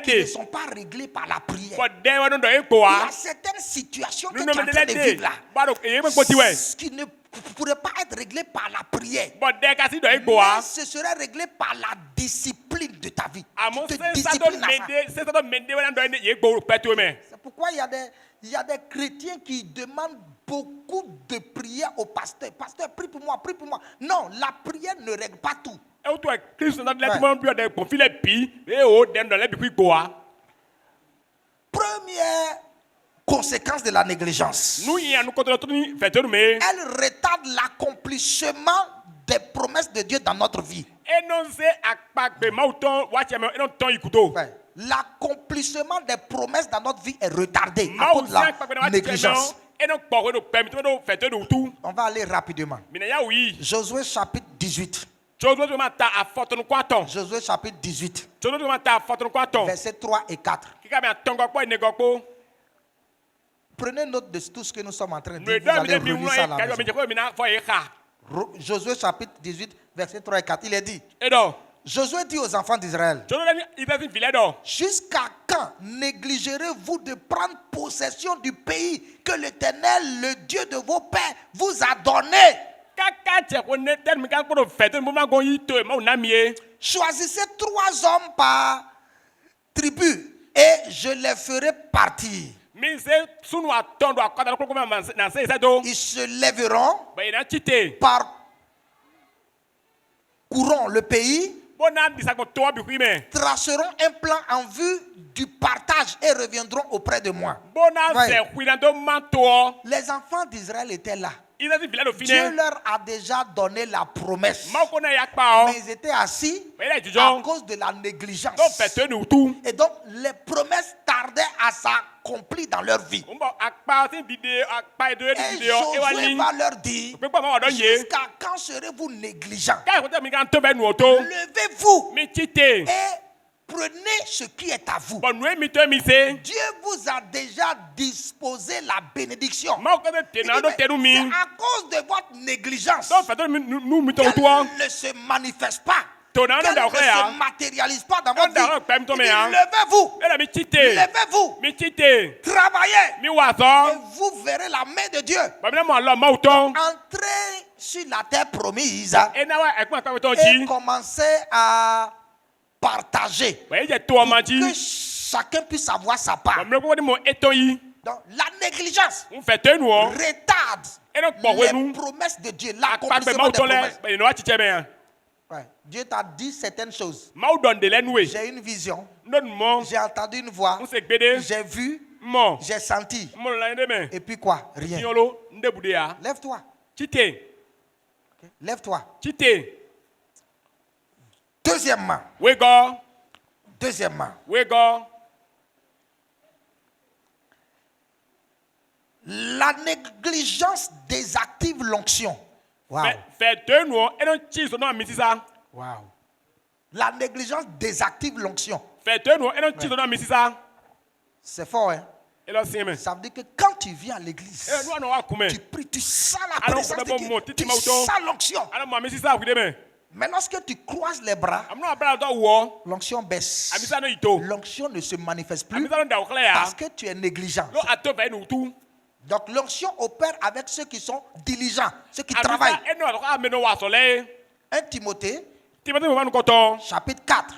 qui ne sont pas réglés par la prière. Il y a certaines situations que tu es en train de vivre là qui ne pourraient pas être réglées par la prière. Mais ce serait réglé par la discipline de ta vie. Tu te disciplines à ça. C'est pourquoi il y a des chrétiens qui demandent beaucoup de prières au pasteur. Pasteur, prie pour moi, prie pour moi. Non, la prière ne règle pas tout. Première conséquence de la négligence. Elle retarde l'accomplissement des promesses de Dieu dans notre vie. L'accomplissement des promesses dans notre vie est retardé à cause de la négligence. On va aller rapidement. Josué chapitre 18. Josué chapitre 18. Versets 3 et 4. Prenez note de tout ce que nous sommes en train de dire. Vous allez relire ça à la maison. Josué chapitre 18, versets 3 et 4. Il est dit. Josué dit aux enfants d'Israël, jusqu'à quand négligerez-vous de prendre possession du pays que l'Éternel, le Dieu de vos pères, vous a donné? Choisissez 3 hommes par tribu et je les ferai partir. Ils se lèveront, parcourront le pays, traceront un plan en vue du partage et reviendront auprès de moi. Les enfants d'Israël étaient là. Dieu leur a déjà donné la promesse. Mais ils étaient assis à cause de la négligence. Et donc les promesses tardaient à s'accomplir dans leur vie. Et Josué va leur dire, jusqu'à quand serez-vous négligents? Levez-vous et prenez ce qui est à vous. Dieu vous a déjà disposé la bénédiction. C'est à cause de votre négligence qu'elle ne se manifeste pas, qu'elle ne se matérialise pas dans votre vie. Levez-vous, levez-vous, travaillez, et vous verrez la main de Dieu. Entrez sur la terre promise et commencez à partager pour que chacun puisse avoir sa part. Donc, la négligence retarde les promesses de Dieu, l'accomplissement des promesses. Dieu t'a dit certaines choses. J'ai une vision, j'ai entendu une voix, j'ai vu, j'ai senti. Et puis quoi? Rien. Lève-toi. Lève-toi. Deuxièmement, la négligence désactive l'onction. Wow. La négligence désactive l'onction. C'est fort, hein? Ça veut dire que quand tu viens à l'église, tu pries, tu sens la présence de Dieu, tu sens l'onction. Mais lorsque tu croises les bras, l'onction baisse. L'onction ne se manifeste plus parce que tu es négligent. Donc l'onction opère avec ceux qui sont diligents, ceux qui travaillent. 1 Timothée, chapitre 4,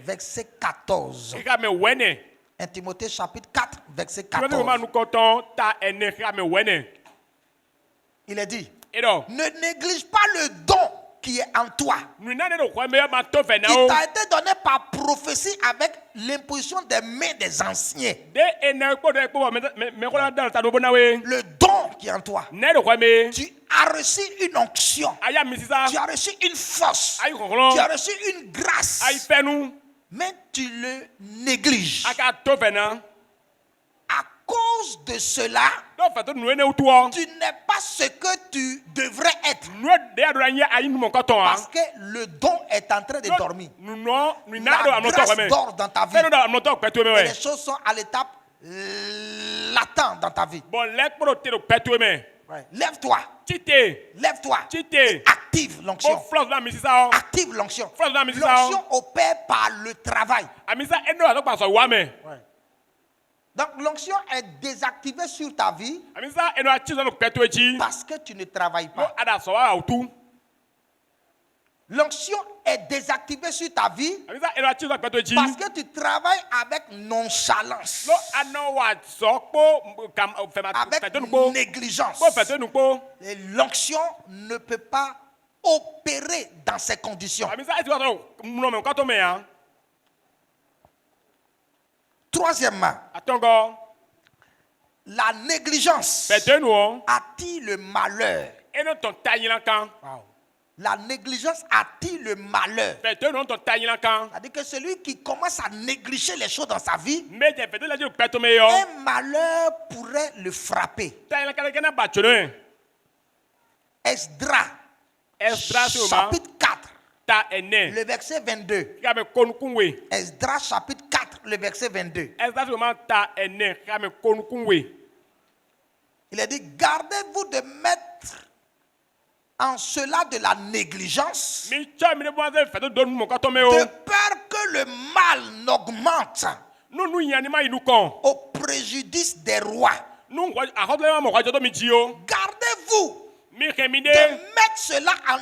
verset 14. 1 Timothée, chapitre 4, verset 14. Il est dit, ne néglige pas le don qui est en toi. Il t'a été donné par prophétie avec l'imposition des mains des anciens. Le don qui est en toi. Tu as reçu une onction. Tu as reçu une force. Tu as reçu une grâce. Mais tu le négliges. À cause cause de cela, tu n'es pas ce que tu devrais être. Parce que le don est en train de dormir. La grâce dort dans ta vie. Et les choses sont à l'étape latente dans ta vie. Lève-toi. Lève-toi. Active l'onction. Active l'onction. L'onction opère par le travail. Donc l'onction est désactivée sur ta vie parce que tu ne travailles pas. L'onction est désactivée sur ta vie parce que tu travailles avec nonchalance, avec négligence. Et l'onction ne peut pas opérer dans ces conditions. Troisièmement, la négligence attire le malheur. Wow. La négligence attire le malheur. C'est-à-dire que celui qui commence à négliger les choses dans sa vie, un malheur pourrait le frapper. Esdras, chapitre 4, le verset 22. Esdras, chapitre 4, le verset 22. Il a dit, gardez-vous de mettre en cela de la négligence, de peur que le mal n'augmente au préjudice des rois. Gardez-vous de mettre cela en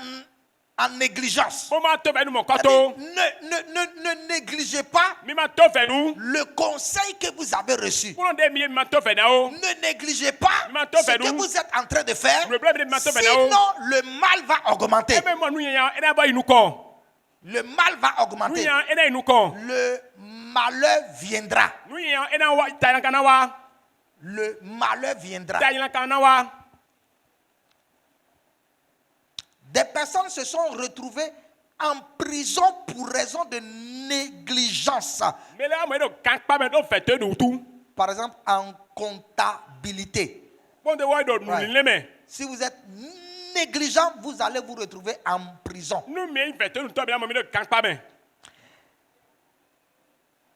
négligence. Ne négligez pas le conseil que vous avez reçu. Ne négligez pas ce que vous êtes en train de faire. Sinon, le mal va augmenter. Le mal va augmenter. Le malheur viendra. Le malheur viendra. Des personnes se sont retrouvées en prison pour raison de négligence. Par exemple, en comptabilité. Ouais. Si vous êtes négligent, vous allez vous retrouver en prison.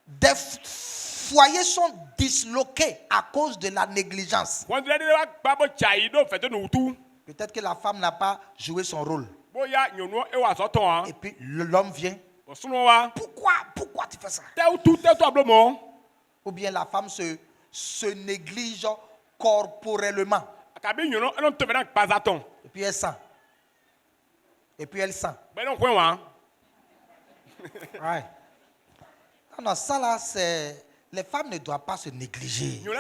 Des foyers sont disloqués à cause de la négligence. Peut-être que la femme n'a pas joué son rôle. Et puis l'homme vient. Pourquoi tu fais ça? Ou bien la femme se néglige corporellement. Et puis elle sent. Ouais. Non, ça là, c'est... Les femmes ne doivent pas se négliger. Ne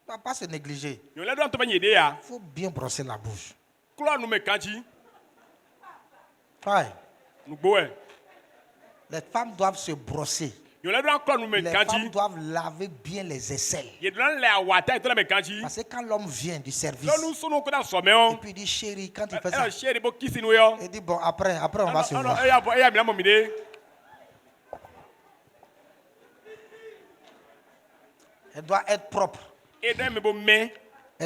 doivent pas se négliger. Il faut bien brosser la bouche. Ouais. Les femmes doivent se brosser. Les femmes doivent laver bien les aisselles. Parce que quand l'homme vient du service, et puis il dit chérie, quand il fait ça, il dit bon, après on va se voir. Elle doit être propre. Elle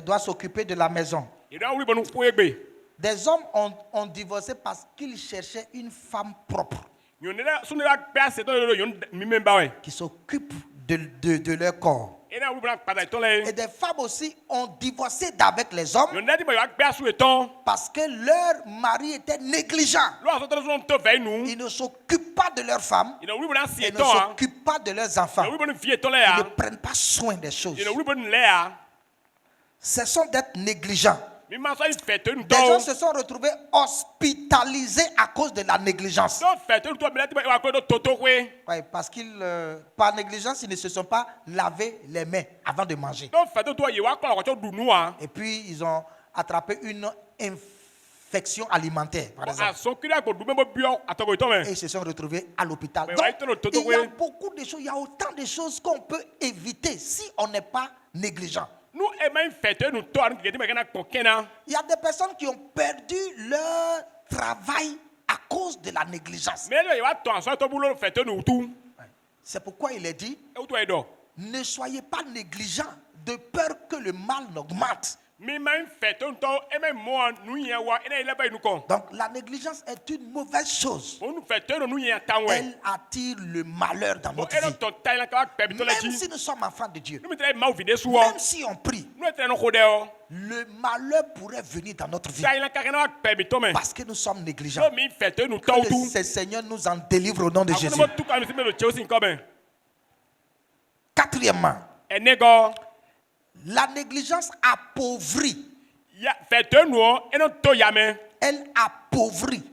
doit s'occuper de la maison. Des hommes ont divorcé parce qu'ils cherchaient une femme propre qui s'occupe de leur corps. Et des femmes aussi ont divorcé d'avec les hommes parce que leur mari était négligent. Ils ne s'occupent pas de leurs femmes. Ils ne s'occupent pas de leurs enfants. Ils ne prennent pas soin des choses. Ce sont d'être négligents. Des gens se sont retrouvés hospitalisés à cause de la négligence. Ouais, parce qu'ils, par négligence, ils ne se sont pas lavé les mains avant de manger. Et puis, ils ont attrapé une infection alimentaire, par exemple. Et ils se sont retrouvés à l'hôpital. Donc, il y a beaucoup de choses, il y a autant de choses qu'on peut éviter si on n'est pas négligent. Il y a des personnes qui ont perdu leur travail à cause de la négligence. C'est pourquoi il est dit, Ne soyez pas négligents de peur que le mal n'augmente. Donc la négligence est une mauvaise chose. Elle attire le malheur dans notre vie. Même si nous sommes enfants de Dieu, même si on prie, le malheur pourrait venir dans notre vie parce que nous sommes négligents. Que le Seigneur nous en délivre au nom de Jésus. Quatrièmement, la négligence appauvrit. Elle appauvrit.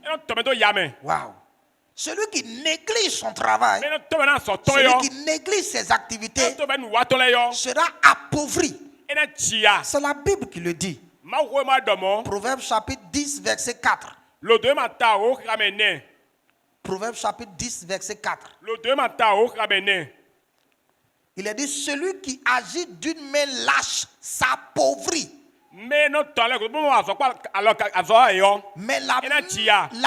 Wow. Celui qui néglige son travail, celui qui néglige ses activités, sera appauvri. C'est la Bible qui le dit. Proverbe chapitre 10, verset 4. Proverbe chapitre 10, verset 4. Il est dit, celui qui agit d'une main lâche s'appauvrit. Mais la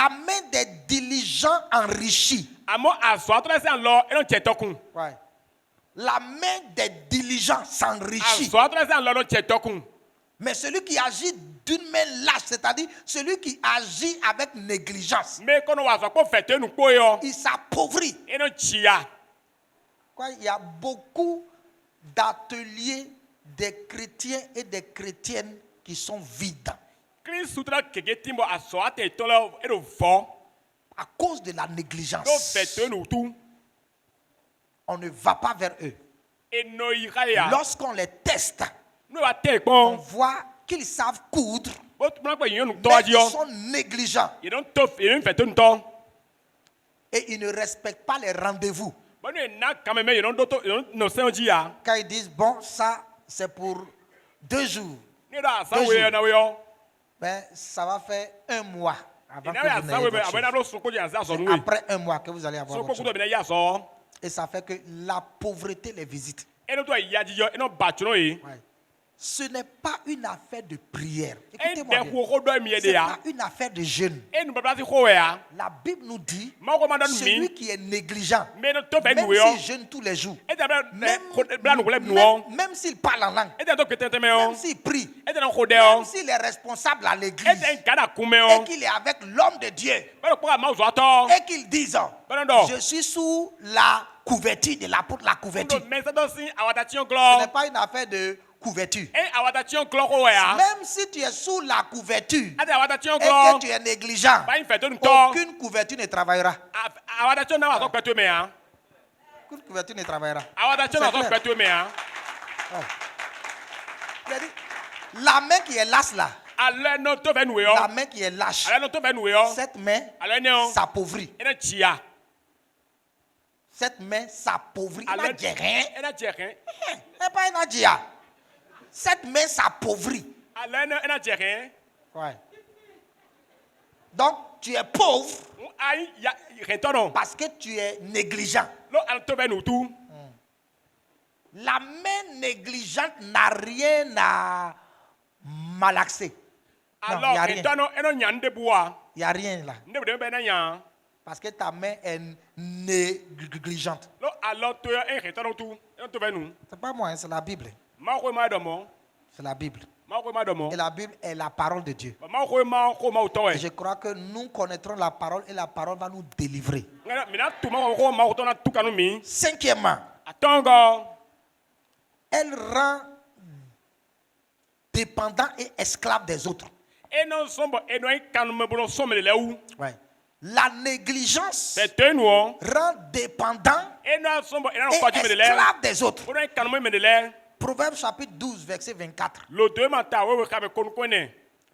main des diligents enrichit. Ouais. La main des diligents s'enrichit. Mais celui qui agit d'une main lâche, c'est-à-dire celui qui agit avec négligence, il s'appauvrit. Il y a beaucoup d'ateliers des chrétiens et des chrétiennes qui sont vides à cause de la négligence. On ne va pas vers eux. Lorsqu'on les teste, on voit qu'ils savent coudre, mais ils sont négligents et ils ne respectent pas les rendez-vous. Quand ils disent, bon, ça c'est pour 2 jours. Ben, ça va faire 1 mois avant que vous n'ayez votre chose. C'est après 1 mois que vous allez avoir votre chose. Et ça fait que la pauvreté les visite. Ouais. Ce n'est pas une affaire de prière. Écoutez-moi bien. Ce n'est pas une affaire de jeûne. La Bible nous dit, celui qui est négligent, même s'il jeûne tous les jours, même s'il parle en langue, même s'il prie, même s'il est responsable à l'église, et qu'il est avec l'homme de Dieu, et qu'il dise, je suis sous la couverture de l'apôtre, la couverture. Ce n'est pas une affaire de couverture. Même si tu es sous la couverture et que tu es négligent, aucune couverture ne travaillera. Aucune couverture ne travaillera. La main qui est lâche là, la main qui est lâche, cette main s'appauvrit. Cette main s'appauvrit. Cette main s'appauvrit. Ouais. Donc, tu es pauvre parce que tu es négligent. La main négligente n'a rien à malaxer. Non, il n'y a rien. Il n'y a rien là. Parce que ta main est négligente. C'est pas moi, c'est la Bible. C'est la Bible. Et la Bible est la parole de Dieu. Et je crois que nous connaîtrons la parole et la parole va nous délivrer. Cinquièmement, elle rend dépendant et esclave des autres. Ouais. La négligence rend dépendant et esclave des autres. Proverbe chapitre 12, verset 24.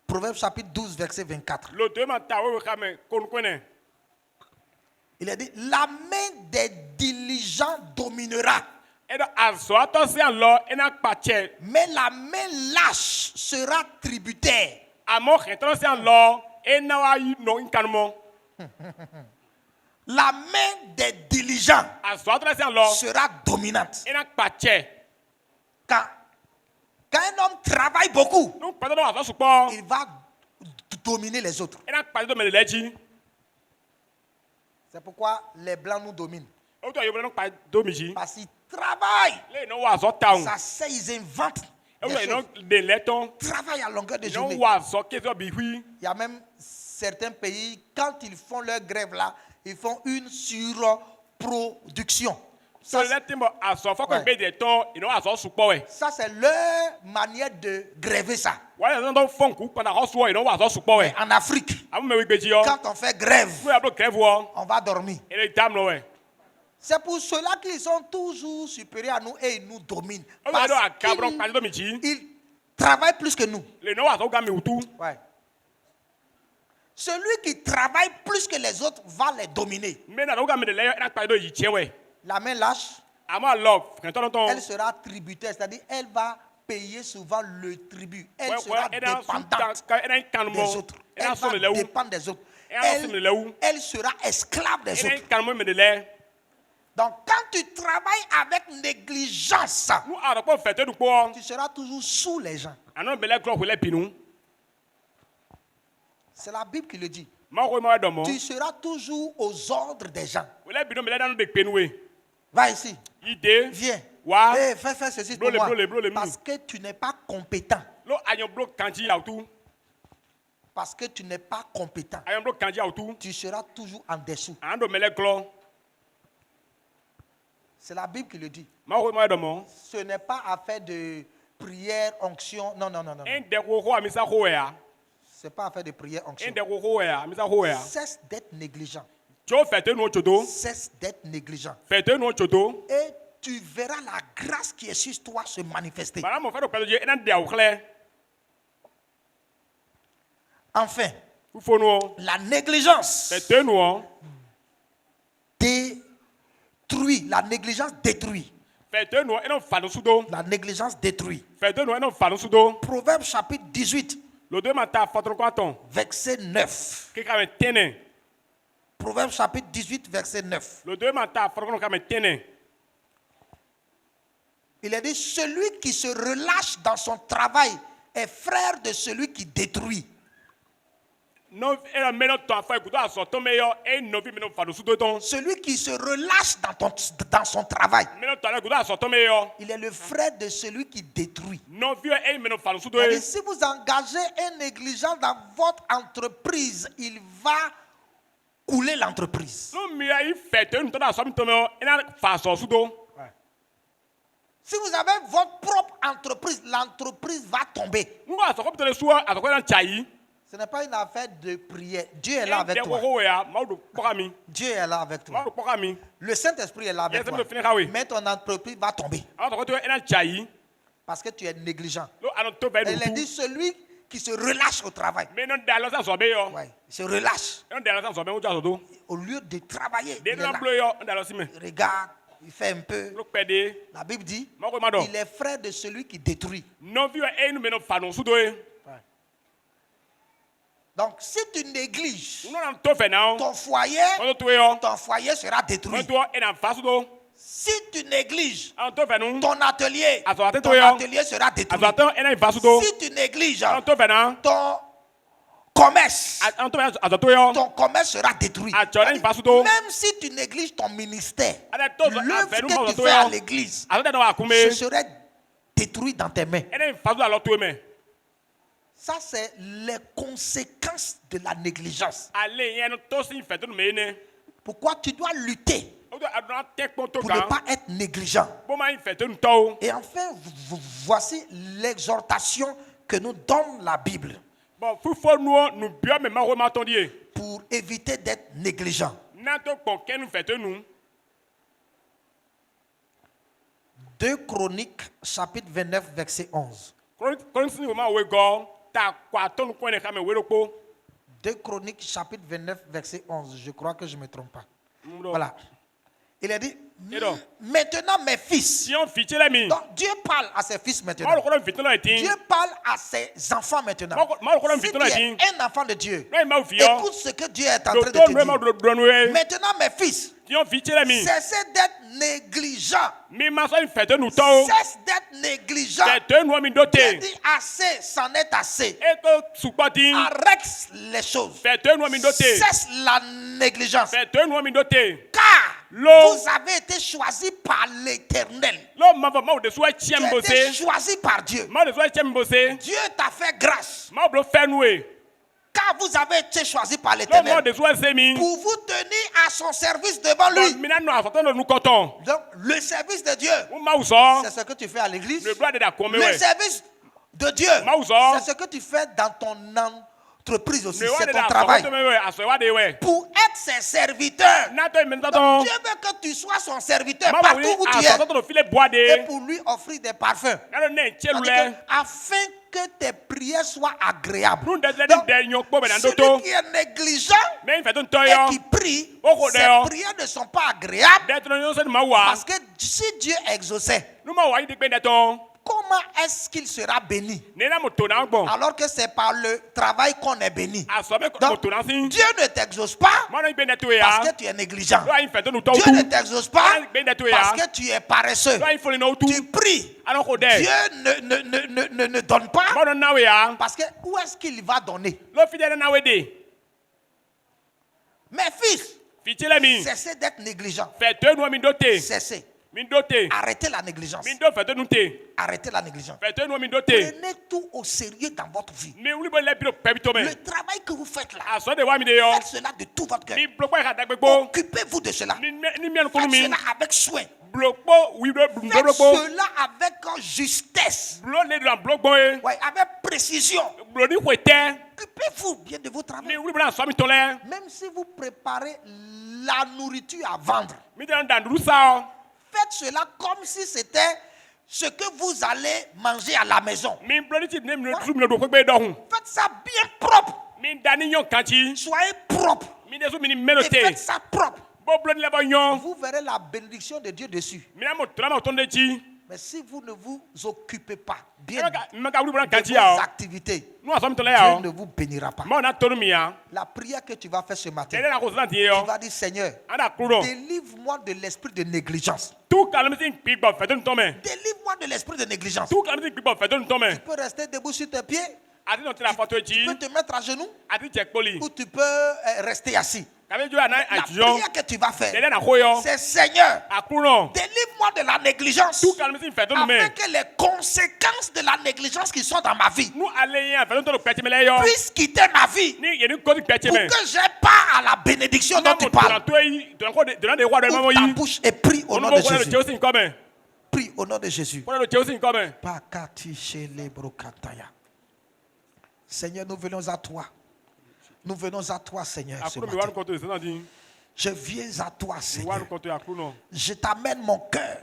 Proverbe chapitre 12, verset 24. Il a dit, la main des diligents dominera. Mais la main lâche sera tributaire. La main des diligents sera dominante. Quand un homme travaille beaucoup, il va dominer les autres. C'est pourquoi les blancs nous dominent. Parce qu'ils travaillent. Ça c'est, ils inventent des choses. Travaillent à longueur de journée. Il y a même certains pays, quand ils font leur grève là, ils font une surproduction. Ça, c'est leur manière de gréver ça. Mais en Afrique, quand on fait grève, on va dormir. C'est pour cela qu'ils sont toujours supérieurs à nous et ils nous dominent. Parce qu'ils travaillent plus que nous. Ouais. Celui qui travaille plus que les autres va les dominer. La main lâche, elle sera tributaire, c'est-à-dire elle va payer souvent le tribut. Elle sera dépendante des autres. Elle va dépendre des autres. Elle sera esclave des autres. Donc quand tu travailles avec négligence, tu seras toujours sous les gens. C'est la Bible qui le dit. Tu seras toujours aux ordres des gens. Va ici. Viens. Fais ceci pour moi. Parce que tu n'es pas compétent. Parce que tu n'es pas compétent. Tu seras toujours en dessous. C'est la Bible qui le dit. Ce n'est pas affaire de prière, onction. Non. Ce n'est pas affaire de prière, onction. Cesse d'être négligent. Cesse d'être négligent. Et tu verras la grâce qui est sur toi se manifester. Enfin, la négligence détruit. La négligence détruit. La négligence détruit. Proverbe chapitre 18. Verset 9. Proverbe chapitre 18, verset 9. Il a dit, celui qui se relâche dans son travail est frère de celui qui détruit. Celui qui se relâche dans son travail, il est le frère de celui qui détruit. Et si vous engagez un négligent dans votre entreprise, il va couler l'entreprise. Si vous avez votre propre entreprise, l'entreprise va tomber. Ce n'est pas une affaire de prière. Dieu est là avec toi. Dieu est là avec toi. Le Saint-Esprit est là avec toi. Mais ton entreprise va tomber. Parce que tu es négligent. Elle a dit celui qui se relâche au travail. Ouais, il se relâche. Au lieu de travailler, il est là. Il regarde, il fait un peu. La Bible dit, il est frère de celui qui détruit. Donc, si tu négliges ton foyer sera détruit. Si tu négliges ton atelier sera détruit. Si tu négliges ton commerce sera détruit. Même si tu négliges ton ministère, l'œuvre que tu fais à l'église, ce serait détruit dans tes mains. Ça, c'est les conséquences de la négligence. Pourquoi tu dois lutter pour ne pas être négligent. Et enfin, voici l'exhortation que nous donne la Bible pour éviter d'être négligent. 2 Chroniques, chapitre 29, verset 11. 2 Chroniques, chapitre 29, verset 11. Je crois que je ne me trompe pas. Voilà. Il a dit, maintenant mes fils. Donc Dieu parle à ses fils maintenant. Dieu parle à ses enfants maintenant. Si tu es un enfant de Dieu, écoute ce que Dieu est en train de te dire. Maintenant mes fils, cessez d'être négligents. Cesse d'être négligent. Dieu dit assez, c'en est assez. Arrête les choses. Cesse la négligence. Car Vous avez été choisi par l'Éternel. Tu as été choisi par Dieu. Dieu t'a fait grâce. Car vous avez été choisi par l'Éternel pour vous tenir à son service devant lui. Donc, le service de Dieu, c'est ce que tu fais à l'église. Le service de Dieu, c'est ce que tu fais dans ton entreprise aussi. C'est ton travail. Pour être ses serviteurs. Donc, Dieu veut que tu sois son serviteur partout où tu es. Et pour lui offrir des parfums. Afin que tes prières soient agréables. Donc, celui qui est négligent et qui prie, ses prières ne sont pas agréables. Parce que si Dieu exauçait, comment est-ce qu'il sera béni? Alors que c'est par le travail qu'on est béni. Donc, Dieu ne t'exauce pas parce que tu es négligent. Dieu ne t'exauce pas parce que tu es paresseux. Tu pries. Dieu ne donne pas parce que où est-ce qu'il va donner? Mes fils, cessez d'être négligents. Cessez. Arrêtez la négligence. Arrêtez la négligence. Prenez tout au sérieux dans votre vie. Le travail que vous faites là, faites cela de tout votre cœur. Occupez-vous de cela. Faites cela avec soin. Faites cela avec justesse. Avec précision. Occupez-vous bien de votre travail. Même si vous préparez la nourriture à vendre, faites cela comme si c'était ce que vous allez manger à la maison. Faites ça bien propre. Soyez propre. Et faites ça propre. Vous verrez la bénédiction de Dieu dessus. Mais si vous ne vous occupez pas bien de vos activités, Dieu ne vous bénira pas. La prière que tu vas faire ce matin, tu vas dire: Seigneur, délivre-moi de l'esprit de négligence. Délivre-moi de l'esprit de négligence. Tu peux rester debout sur tes pieds. Tu peux te mettre à genoux ou tu peux rester assis. La prière que tu vas faire, c'est: Seigneur, délivre-moi de la négligence afin que les conséquences de la négligence qui sont dans ma vie puissent quitter ma vie pour que j'ai part à la bénédiction dont tu parles. Ouvre ta bouche et prie au nom de Jésus. Prie au nom de Jésus. Seigneur, nous venons à toi. Nous venons à toi, Seigneur, ce matin. Je viens à toi, Seigneur. Je t'amène mon cœur.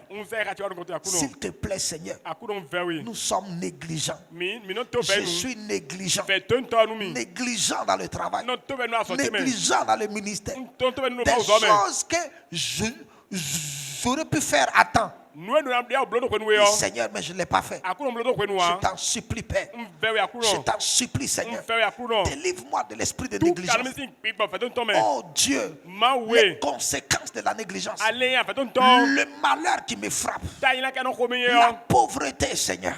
S'il te plaît, Seigneur. Nous sommes négligents. Je suis négligent. Négligent dans le travail. Négligent dans le ministère. Des choses que j'aurais pu faire à temps. Seigneur, mais je ne l'ai pas fait. Je t'en supplie, Père. Je t'en supplie, Seigneur. Délivre-moi de l'esprit de négligence. Oh Dieu, les conséquences de la négligence. Le malheur qui me frappe. La pauvreté, Seigneur.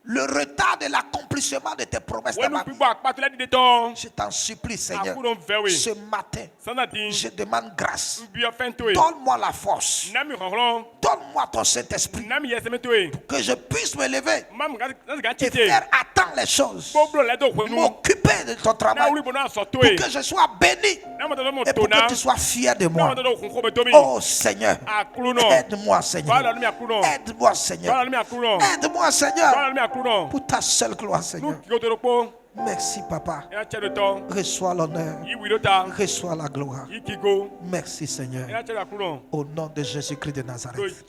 Le retard de l'accomplissement de tes promesses dans ma vie. Je t'en supplie, Seigneur. Ce matin, je demande grâce. Donne-moi la force. Donne-moi ton Saint-Esprit pour que je puisse me lever et faire attendre les choses. M'occuper de ton travail pour que je sois béni et pour que tu sois fier de moi. Oh Seigneur, aide-moi, Seigneur. Aide-moi, Seigneur. Aide-moi, Seigneur. Pour ta seule gloire, Seigneur. Merci, Papa. Reçois l'honneur. Reçois la gloire. Merci, Seigneur. Au nom de Jésus-Christ de Nazareth.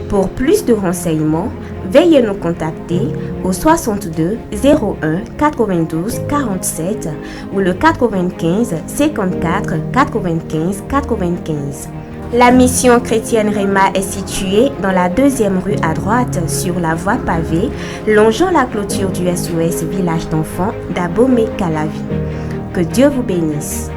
Pour plus de renseignements, veuillez nous contacter au 62 01 92 47 ou le 95 54 95 95. La mission chrétienne Réma est située dans la 2e rue à droite sur la voie pavée, longeant la clôture du SOS Village d'enfants d'Abomey-Calavi. Que Dieu vous bénisse.